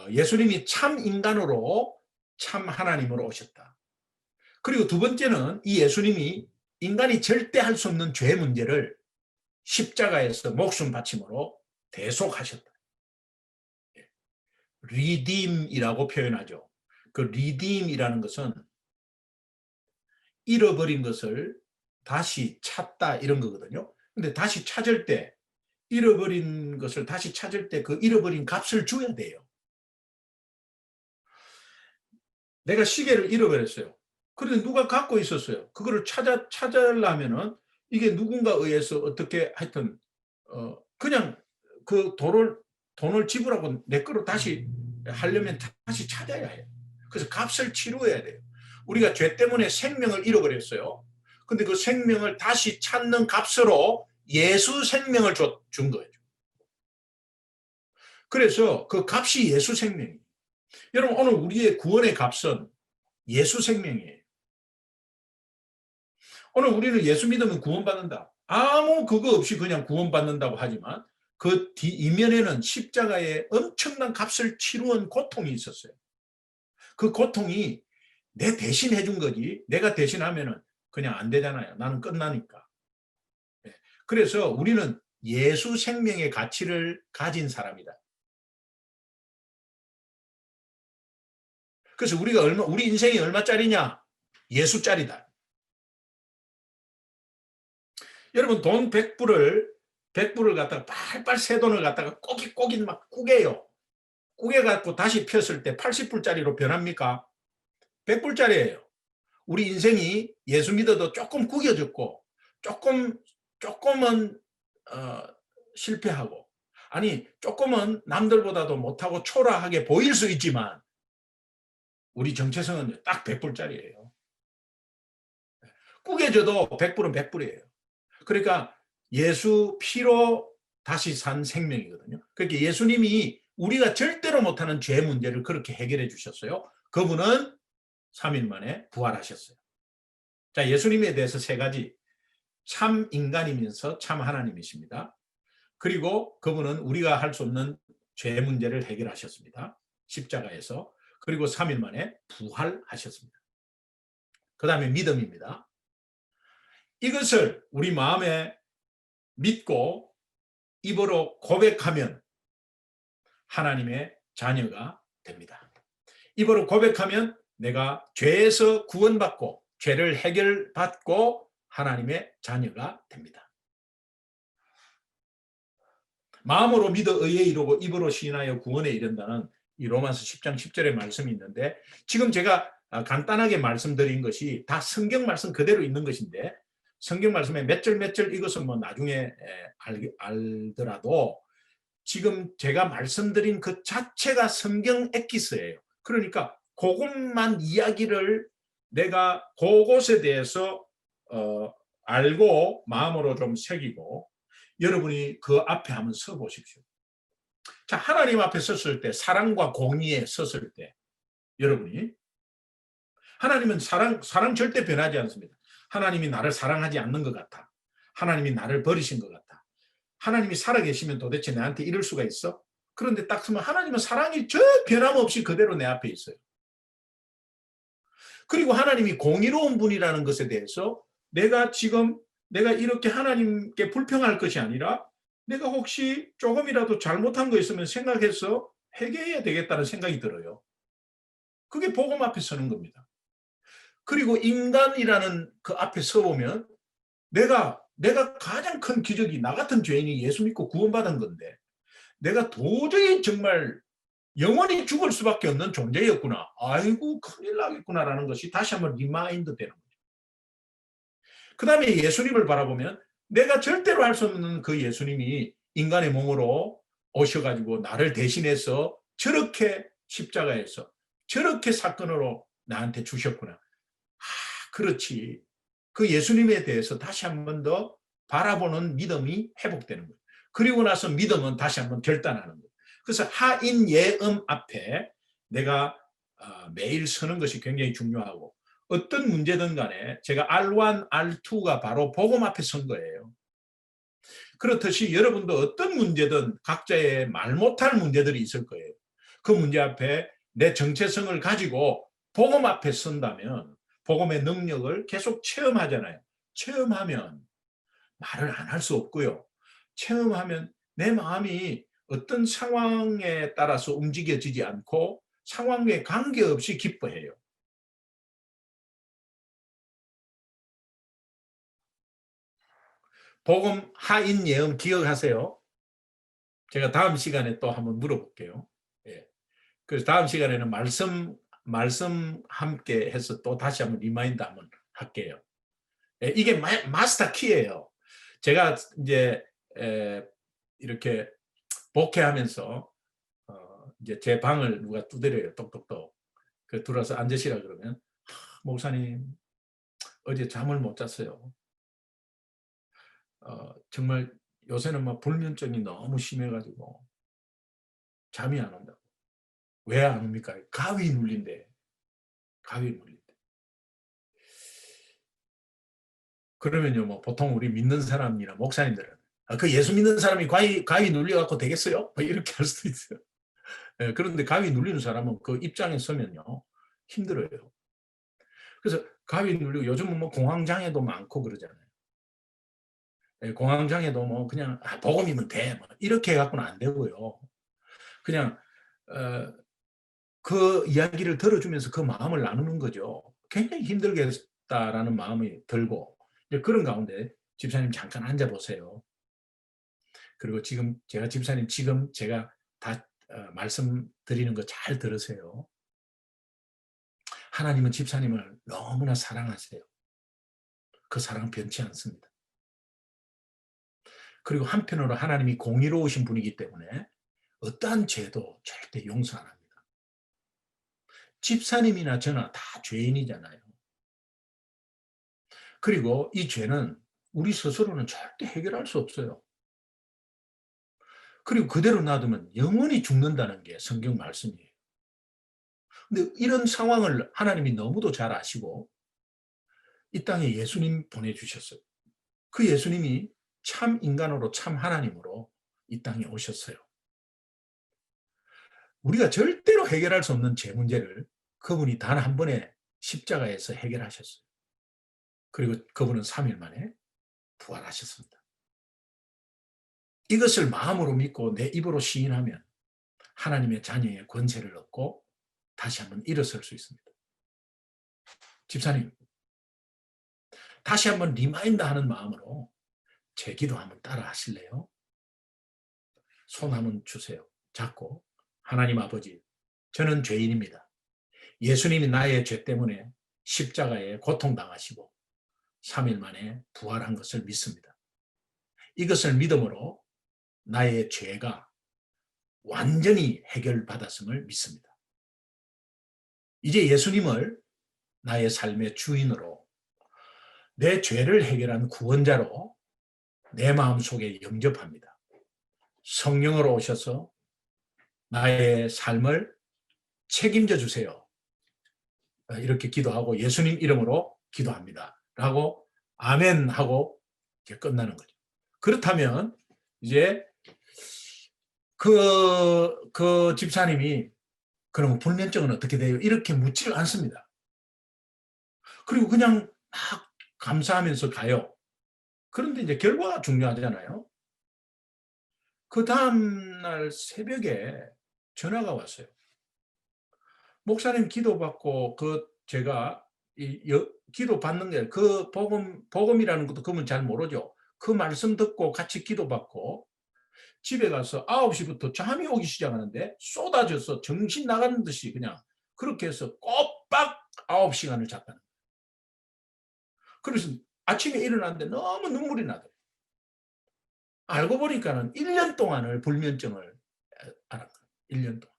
예수님이 참 인간으로 참 하나님으로 오셨다. 그리고 두 번째는 이 예수님이 인간이 절대 할 수 없는 죄 문제를 십자가에서 목숨 바침으로 대속하셨다. 리딤이라고 표현하죠. 그 리딤이라는 것은 잃어버린 것을 다시 찾다, 이런 거거든요. 근데 다시 찾을 때, 잃어버린 것을 다시 찾을 때 그 잃어버린 값을 줘야 돼요. 내가 시계를 잃어버렸어요. 그런데 누가 갖고 있었어요. 그거를 찾으려면은 이게 누군가 의해서 어떻게 하여튼 그냥 그 돈을 지불하고 내 거로 다시 하려면 다시 찾아야 해요. 그래서 값을 치루어야 돼요. 우리가 죄 때문에 생명을 잃어버렸어요. 근데 그 생명을 다시 찾는 값으로 예수 생명을 준 거예요. 그래서 그 값이 예수 생명이에요. 여러분, 오늘 우리의 구원의 값은 예수 생명이에요. 오늘 우리는 예수 믿으면 구원받는다, 아무 그거 없이 그냥 구원받는다고 하지만 그 이면에는 십자가에 엄청난 값을 치루한 고통이 있었어요. 그 고통이 내 대신 해준 거지, 내가 대신하면은 그냥 안 되잖아요. 나는 끝나니까. 그래서 우리는 예수 생명의 가치를 가진 사람이다. 그래서 우리 인생이 얼마짜리냐? 예수짜리다. 여러분, 돈 100불을 갖다가 빨빨 새 돈을 갖다가 꼬깃꼬깃 막 꾸게요. 꾸게갖고 다시 폈을 때 80불짜리로 변합니까? 100불짜리예요. 우리 인생이 예수 믿어도 조금 구겨졌고 조금은 실패하고, 아니 조금은 남들보다도 못하고 초라하게 보일 수 있지만 우리 정체성은 딱 100불짜리예요. 구겨져도 100불은 100불이에요. 그러니까 예수 피로 다시 산 생명이거든요. 그러니까 예수님이 우리가 절대로 못하는 죄 문제를 그렇게 해결해 주셨어요. 그분은 3일 만에 부활하셨어요. 자, 예수님에 대해서 세 가지. 참 인간이면서 참 하나님이십니다. 그리고 그분은 우리가 할 수 없는 죄 문제를 해결하셨습니다. 십자가에서. 그리고 3일 만에 부활하셨습니다. 그 다음에 믿음입니다. 이것을 우리 마음에 믿고 입으로 고백하면 하나님의 자녀가 됩니다. 입으로 고백하면 내가 죄에서 구원받고 죄를 해결받고 하나님의 자녀가 됩니다. 마음으로 믿어 의에 이르고 입으로 시인하여 구원에 이른다는 이 로마서 10장 10절의 말씀이 있는데, 지금 제가 간단하게 말씀드린 것이 다 성경 말씀 그대로 있는 것인데, 성경 말씀에 몇 절 몇 절 이것은 뭐 나중에 알더라도 지금 제가 말씀드린 그 자체가 성경 엑기스예요. 그러니까 그것만 이야기를 내가 그것에 대해서 알고 마음으로 좀 새기고, 여러분이 그 앞에 한번 서 보십시오. 자, 하나님 앞에 섰을 때, 사랑과 공의에 섰을 때, 여러분이, 하나님은 사랑 절대 변하지 않습니다. 하나님이 나를 사랑하지 않는 것 같아. 하나님이 나를 버리신 것 같아. 하나님이 살아계시면 도대체 나한테 이럴 수가 있어? 그런데 딱 서면 하나님은 사랑이 저 변함없이 그대로 내 앞에 있어요. 그리고 하나님이 공의로운 분이라는 것에 대해서 내가 이렇게 하나님께 불평할 것이 아니라, 내가 혹시 조금이라도 잘못한 거 있으면 생각해서 회개해야 되겠다는 생각이 들어요. 그게 복음 앞에 서는 겁니다. 그리고 인간이라는 그 앞에 서보면 내가 가장 큰 기적이 나 같은 죄인이 예수 믿고 구원받은 건데, 내가 도저히 정말 영원히 죽을 수밖에 없는 존재였구나. 아이고 큰일 나겠구나라는 것이 다시 한번 리마인드 되는 거죠. 그 다음에 예수님을 바라보면 내가 절대로 할 수 없는 그 예수님이 인간의 몸으로 오셔가지고 나를 대신해서 저렇게 십자가에서 저렇게 사건으로 나한테 주셨구나. 그렇지. 그 예수님에 대해서 다시 한 번 더 바라보는 믿음이 회복되는 거예요. 그리고 나서 믿음은 다시 한번 결단하는 거예요. 그래서 하인 예음 앞에 내가 매일 서는 것이 굉장히 중요하고, 어떤 문제든 간에 제가 R1, R2가 바로 복음 앞에 선 거예요. 그렇듯이 여러분도 어떤 문제든 각자의 말 못할 문제들이 있을 거예요. 그 문제 앞에 내 정체성을 가지고 복음 앞에 선다면 복음의 능력을 계속 체험하잖아요. 체험하면 말을 안 할 수 없고요. 체험하면 내 마음이 어떤 상황에 따라서 움직여지지 않고 상황에 관계없이 기뻐해요. 복음 하인 예언 기억하세요? 제가 다음 시간에 또 한번 물어볼게요. 예. 그래서 다음 시간에는 말씀 함께 해서 또 다시 한번 리마인드 한번 할게요. 예, 이게 마스터 키예요. 제가 이제 이렇게 목회하면서 이제 제 방을 누가 두드려요. 똑똑똑. 그 들어와서 앉으시라 그러면, 목사님 어제 잠을 못 잤어요. 정말 요새는 막 불면증이 너무 심해가지고 잠이 안 온다고. 왜 안 옵니까? 가위 눌린대. 가위 눌린대. 그러면요, 뭐 보통 우리 믿는 사람이나 목사님들은 그 예수 믿는 사람이 가위 눌려갖고 되겠어요? 뭐 이렇게 할 수도 있어요. 예, 그런데 가위 눌리는 사람은 그 입장에 서면요 힘들어요. 그래서 가위 눌리고 요즘은 뭐 공황장애도 많고 그러잖아요. 예, 공황장애도 뭐 그냥 복음이면 돼, 뭐 이렇게 해갖고는 안 되고요. 그냥 그 이야기를 들어주면서 그 마음을 나누는 거죠. 굉장히 힘들겠다라는 마음이 들고, 그런 가운데 집사님 잠깐 앉아보세요. 그리고 집사님 지금 제가 다 말씀드리는 거 잘 들으세요. 하나님은 집사님을 너무나 사랑하세요. 그 사랑은 변치 않습니다. 그리고 한편으로 하나님이 공의로우신 분이기 때문에 어떠한 죄도 절대 용서 안 합니다. 집사님이나 저나 다 죄인이잖아요. 그리고 이 죄는 우리 스스로는 절대 해결할 수 없어요. 그리고 그대로 놔두면 영원히 죽는다는 게 성경 말씀이에요. 근데 이런 상황을 하나님이 너무도 잘 아시고 이 땅에 예수님 보내주셨어요. 그 예수님이 참 인간으로 참 하나님으로 이 땅에 오셨어요. 우리가 절대로 해결할 수 없는 죄 문제를 그분이 단 한 번에 십자가에서 해결하셨어요. 그리고 그분은 3일 만에 부활하셨습니다. 이것을 마음으로 믿고 내 입으로 시인하면 하나님의 자녀의 권세를 얻고 다시 한번 일어설 수 있습니다. 집사님, 다시 한번 리마인드 하는 마음으로 제 기도 한번 따라 하실래요? 손 한번 주세요. 잡고, 하나님 아버지, 저는 죄인입니다. 예수님이 나의 죄 때문에 십자가에 고통당하시고 3일 만에 부활한 것을 믿습니다. 이것을 믿음으로 나의 죄가 완전히 해결받았음을 믿습니다. 이제 예수님을 나의 삶의 주인으로, 내 죄를 해결한 구원자로 내 마음속에 영접합니다. 성령으로 오셔서 나의 삶을 책임져 주세요. 이렇게 기도하고 예수님 이름으로 기도합니다. 라고 아멘 하고 끝나는 거죠. 그렇다면 이제 그 집사님이 그럼 불면증은 어떻게 돼요? 이렇게 묻지를 않습니다. 그리고 그냥 막 감사하면서 가요. 그런데 이제 결과가 중요하잖아요. 그 다음날 새벽에 전화가 왔어요. 목사님 기도받고 제가 기도받는 게 그 복음이라는 것도 그분 잘 모르죠. 그 말씀 듣고 같이 기도받고 집에 가서 9시부터 잠이 오기 시작하는데 쏟아져서 정신 나가는 듯이 그냥 그렇게 해서 꼬박 9시간을 잤다는 거예요. 그래서 아침에 일어났는데 너무 눈물이 나더라고요. 알고 보니까는 1년 동안을 불면증을 앓았거든요. 1년 동안.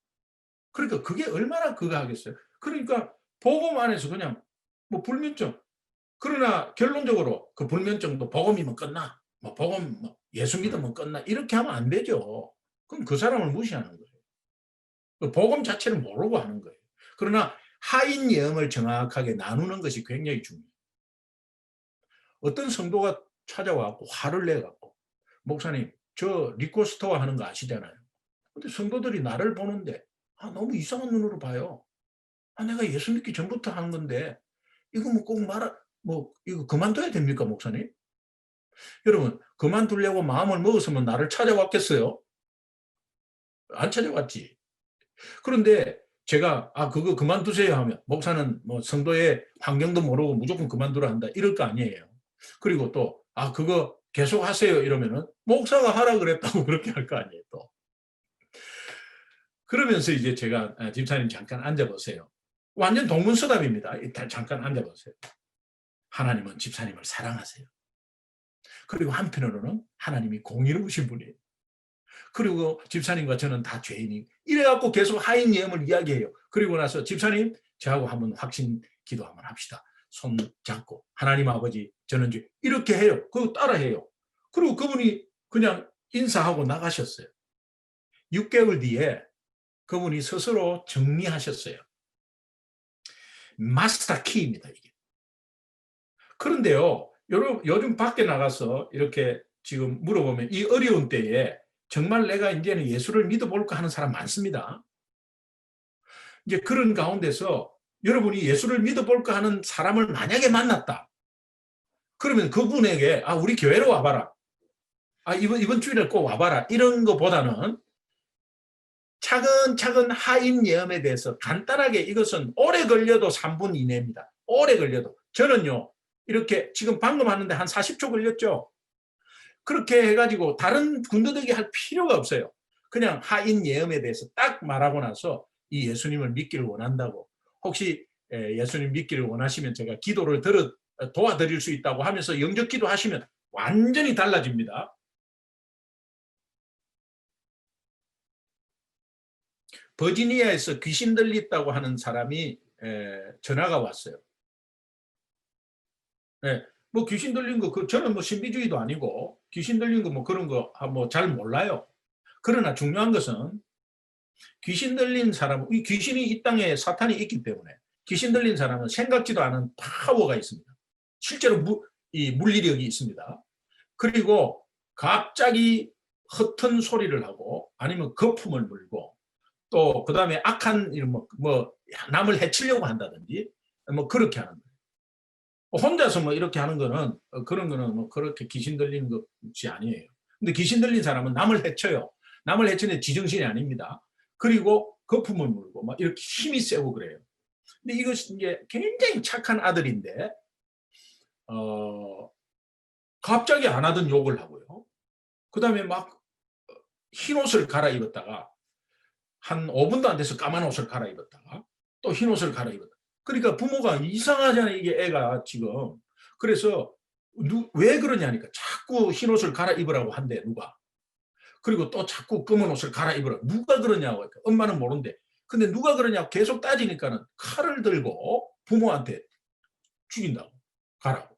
그러니까 그게 얼마나 그거 하겠어요. 그러니까 복음 안에서 그냥 뭐 불면증. 그러나 결론적으로 그 불면증도 복음이면 끝나. 뭐 복음 예수 믿으면 끝나. 이렇게 하면 안 되죠. 그럼 그 사람을 무시하는 거예요. 그 복음 자체를 모르고 하는 거예요. 그러나 하인 예언을 정확하게 나누는 것이 굉장히 중요해요. 어떤 성도가 찾아와서 화를 내갖고 목사님 저 리코스토어 하는 거 아시잖아요. 근데 성도들이 나를 보는데 너무 이상한 눈으로 봐요. 내가 예수 믿기 전부터 하는 건데 이거 뭐 꼭 이거 그만둬야 됩니까 목사님? 여러분 그만두려고 마음을 먹었으면 나를 찾아왔겠어요? 안 찾아왔지. 그런데 제가 그거 그만두세요 하면 목사는 뭐 성도의 환경도 모르고 무조건 그만두라 한다 이럴 거 아니에요. 그리고 또 그거 계속 하세요 이러면은 목사가 하라 그랬다고 그렇게 할 거 아니에요 또. 그러면서 이제 제가 집사님 잠깐 앉아보세요. 완전 동문서답입니다. 잠깐 앉아보세요. 하나님은 집사님을 사랑하세요. 그리고 한편으로는 하나님이 공의로우신 분이에요. 그리고 집사님과 저는 다 죄인이 이래갖고 계속 하인 예언을 이야기해요. 그리고 나서 집사님 저하고 한번 확신 기도 한번 합시다. 손 잡고 하나님 아버지 저는 죄 이렇게 해요. 그거 따라해요. 그리고 그분이 그냥 인사하고 나가셨어요. 6개월 뒤에 그분이 스스로 정리하셨어요. 마스터 키입니다 이게. 그런데요. 요즘 밖에 나가서 이렇게 지금 물어보면 이 어려운 때에 정말 내가 이제는 예수를 믿어볼까 하는 사람 많습니다. 이제 그런 가운데서 여러분이 예수를 믿어볼까 하는 사람을 만약에 만났다. 그러면 그분에게 우리 교회로 와봐라. 이번 주일에 꼭 와봐라. 이런 것보다는 차근차근 하인 예언에 대해서 간단하게 이것은 오래 걸려도 3분 이내입니다. 오래 걸려도. 저는요. 이렇게 지금 방금 하는데 한 40초 걸렸죠. 그렇게 해가지고 다른 군더더기 할 필요가 없어요. 그냥 하인 예언에 대해서 딱 말하고 나서 이 예수님을 믿기를 원한다고. 혹시 예수님 믿기를 원하시면 제가 기도를 도와드릴 수 있다고 하면서 영접 기도하시면 완전히 달라집니다. 버지니아에서 귀신 들렸다고 하는 사람이 전화가 왔어요. 네, 뭐 귀신 들린 거 저는 뭐 신비주의도 아니고 귀신 들린 거 뭐 그런 거 뭐 잘 몰라요. 그러나 중요한 것은 귀신 들린 사람, 이 귀신이 이 땅에 사탄이 있기 때문에 귀신 들린 사람은 생각지도 않은 파워가 있습니다. 실제로 이 물리력이 있습니다. 그리고 갑자기 헛튼 소리를 하고 아니면 거품을 물고 또 그다음에 악한 뭐 남을 해치려고 한다든지 뭐 그렇게 하는 거예요. 혼자서 뭐 이렇게 하는 거는 그런 거는 뭐 그렇게 귀신 들리는 것이 아니에요. 근데 귀신 들린 사람은 남을 해쳐요. 남을 해치는 지정신이 아닙니다. 그리고 거품을 물고 막 이렇게 힘이 세고 그래요. 근데 이것이 이제 굉장히 착한 아들인데 갑자기 안 하던 욕을 하고요. 그다음에 막 흰 옷을 갈아입었다가 한 5분도 안 돼서 까만 옷을 갈아입었다가 또 흰 옷을 갈아입었다. 그러니까 부모가 이상하잖아요, 이게 애가 지금. 그래서 왜 그러냐니까 자꾸 흰 옷을 갈아입으라고 한대, 누가. 그리고 또 자꾸 검은 옷을 갈아입으라고. 누가 그러냐고. 그러니까 엄마는 모른대. 근데 누가 그러냐고 계속 따지니까는 칼을 들고 부모한테 죽인다고. 가라고.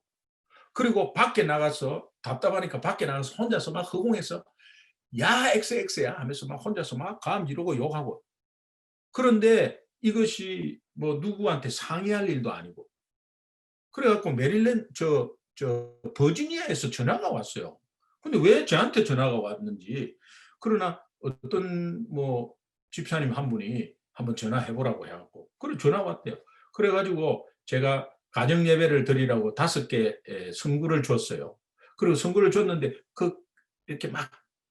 그리고 밖에 나가서 답답하니까 밖에 나가서 혼자서 막 허공에서 야 XX야 하면서 막 혼자서 막 감 지르고 욕하고. 그런데 이것이 뭐 누구한테 상의할 일도 아니고. 그래갖고 메릴랜드 저 버지니아에서 전화가 왔어요. 근데 왜 저한테 전화가 왔는지. 그러나 어떤 뭐 집사님 한 분이 한번 전화해보라고 해갖고 그래 전화 왔대요. 그래가지고 제가 가정 예배를 드리라고 5개 선구를 줬어요. 그리고 선구를 줬는데 이렇게 막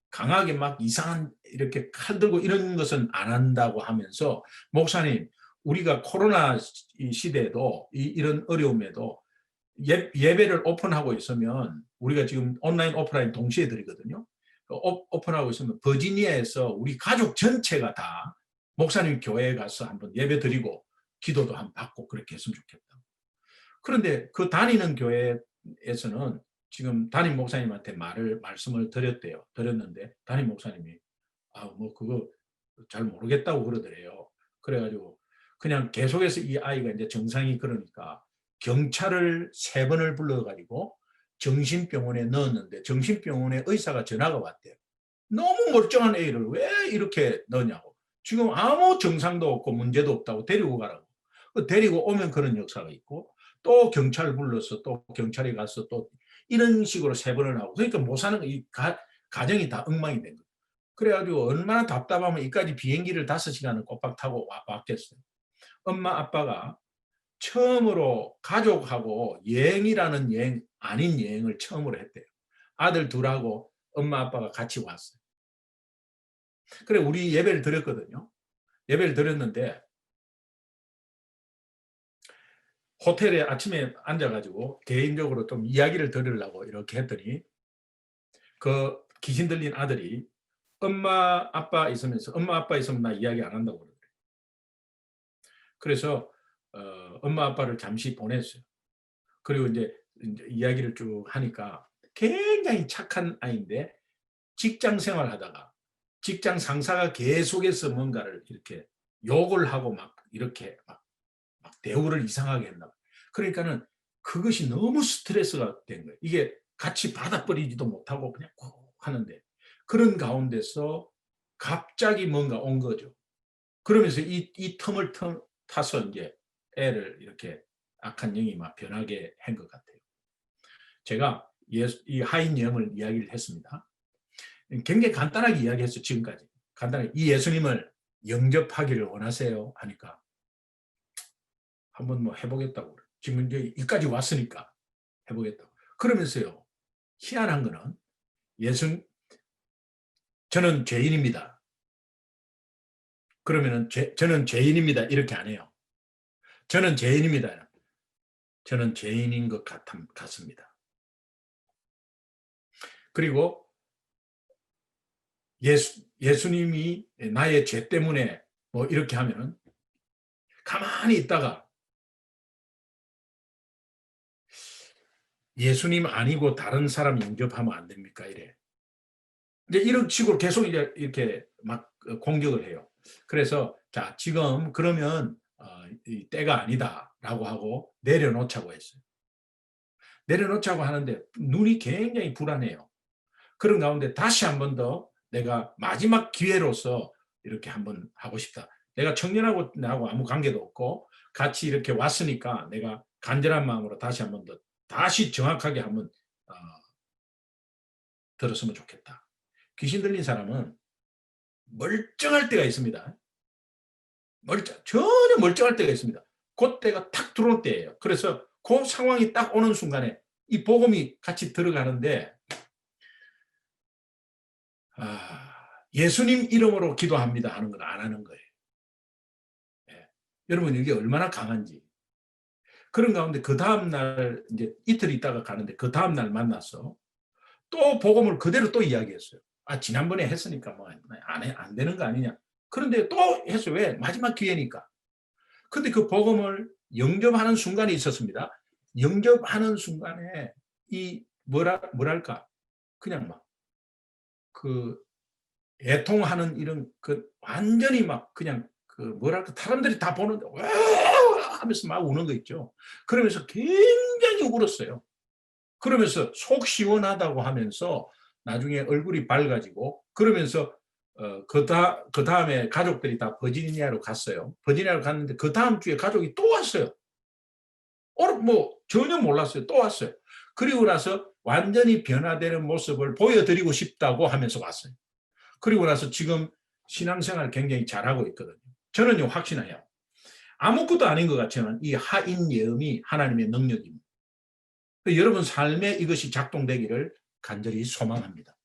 강하게 막 이상한 이렇게 칼 들고 이런 것은 안 한다고 하면서 목사님 우리가 코로나 시대에도 이런 어려움에도 예배를 오픈하고 있으면 우리가 지금 온라인 오프라인 동시에 드리거든요. 오픈하고 있으면 버지니아에서 우리 가족 전체가 다 목사님 교회에 가서 한번 예배 드리고 기도도 한번 받고 그렇게 했으면 좋겠다. 그런데 그 다니는 교회에서는 지금 담임 목사님한테 말씀을 드렸는데 담임 목사님이 뭐 그거 잘 모르겠다고 그러더래요. 그래가지고 그냥 계속해서 이 아이가 이제 증상이 그러니까 경찰을 3번을 불러가지고 정신병원에 넣었는데 정신병원에 의사가 전화가 왔대요. 너무 멀쩡한 애를 왜 이렇게 넣냐고. 지금 아무 증상도 없고 문제도 없다고 데리고 가라고. 데리고 오면 그런 역사가 있고 또 경찰 불러서 또 경찰에 가서 또 이런 식으로 3번을 하고 그러니까 못 사는 거, 이 가정이 다 엉망이 된 거예요. 그래가지고 얼마나 답답하면 이까지 비행기를 5시간을 꼬박 타고 왔겠어요. 엄마 아빠가 처음으로 가족하고 여행이라는 여행 아닌 여행을 처음으로 했대요. 아들 둘하고 엄마 아빠가 같이 왔어요. 그래 우리 예배를 드렸거든요. 예배를 드렸는데 호텔에 아침에 앉아가지고 개인적으로 좀 이야기를 들으려고 이렇게 했더니 그 귀신 들린 아들이 엄마 아빠 있으면 나 이야기 안 한다고 그러더래요. 그래서 엄마 아빠를 잠시 보냈어요. 그리고 이제 이야기를 쭉 하니까 굉장히 착한 아이인데 직장 생활하다가 직장 상사가 계속해서 뭔가를 이렇게 욕을 하고 막 이렇게 막 대우를 이상하게 했나. 그러니까는 그것이 너무 스트레스가 된 거예요. 이게 같이 받아버리지도 못하고 그냥 꼭 하는데 그런 가운데서 갑자기 뭔가 온 거죠. 그러면서 이 틈을 타서 이제 애를 이렇게 악한 영이 막 변하게 한 것 같아요. 제가 이 하인 예언을 이야기를 했습니다. 굉장히 간단하게 이야기했어요. 지금까지. 간단하게. 이 예수님을 영접하기를 원하세요? 하니까 한번 뭐 해보겠다고 그래요. 지금 이제 여기까지 왔으니까 해보겠다고. 그러면서요. 희한한 거는 저는 죄인입니다. 그러면은 저는 죄인입니다. 이렇게 안 해요. 저는 죄인입니다. 저는 죄인인 것 같습니다. 그리고 예수님이 나의 죄 때문에 뭐 이렇게 하면은 가만히 있다가 예수님 아니고 다른 사람 영접하면 안 됩니까? 이래. 이제 이런 식으로 계속 이제 이렇게 막 공격을 해요. 그래서 자, 지금 그러면 이 때가 아니다라고 하고 내려놓자고 했어요. 내려놓자고 하는데 눈이 굉장히 불안해요. 그런 가운데 다시 한 번 더 내가 마지막 기회로서 이렇게 한번 하고 싶다. 내가 청년하고 나하고 아무 관계도 없고 같이 이렇게 왔으니까 내가 간절한 마음으로 다시 한 번 더 다시 정확하게 한번 들었으면 좋겠다. 귀신 들린 사람은 멀쩡할 때가 있습니다. 전혀 멀쩡할 때가 있습니다. 그때가 탁 들어올 때예요. 그래서 그 상황이 딱 오는 순간에 이 복음이 같이 들어가는데 예수님 이름으로 기도합니다 하는 건 안 하는 거예요. 여러분 이게 얼마나 강한지. 그런 가운데 그 다음날 이제 이틀 있다가 가는데 그 다음날 만나서 또 복음을 그대로 또 이야기했어요. 아, 지난번에 했으니까 뭐 안 되는 거 아니냐. 그런데 또 했어요. 왜? 마지막 기회니까. 근데 그 복음을 영접하는 순간이 있었습니다. 영접하는 순간에 이 뭐랄까 그냥 막 그 애통하는 이런 그 완전히 막 그냥 그 뭐랄까 사람들이 다 보는데 와 하면서 막 우는 거 있죠. 그러면서 굉장히 울었어요. 그러면서 속 시원하다고 하면서 나중에 얼굴이 밝아지고 그러면서 그 다음에 가족들이 다 버지니아로 갔어요. 버지니아로 갔는데 그 다음 주에 가족이 또 왔어요. 뭐 전혀 몰랐어요. 또 왔어요. 그리고 나서 완전히 변화되는 모습을 보여드리고 싶다고 하면서 왔어요. 그리고 나서 지금 신앙생활 굉장히 잘하고 있거든요. 저는요 확신해요. 아무것도 아닌 것 같지만 이 하인 예언이 하나님의 능력입니다. 여러분 삶에 이것이 작동되기를 간절히 소망합니다.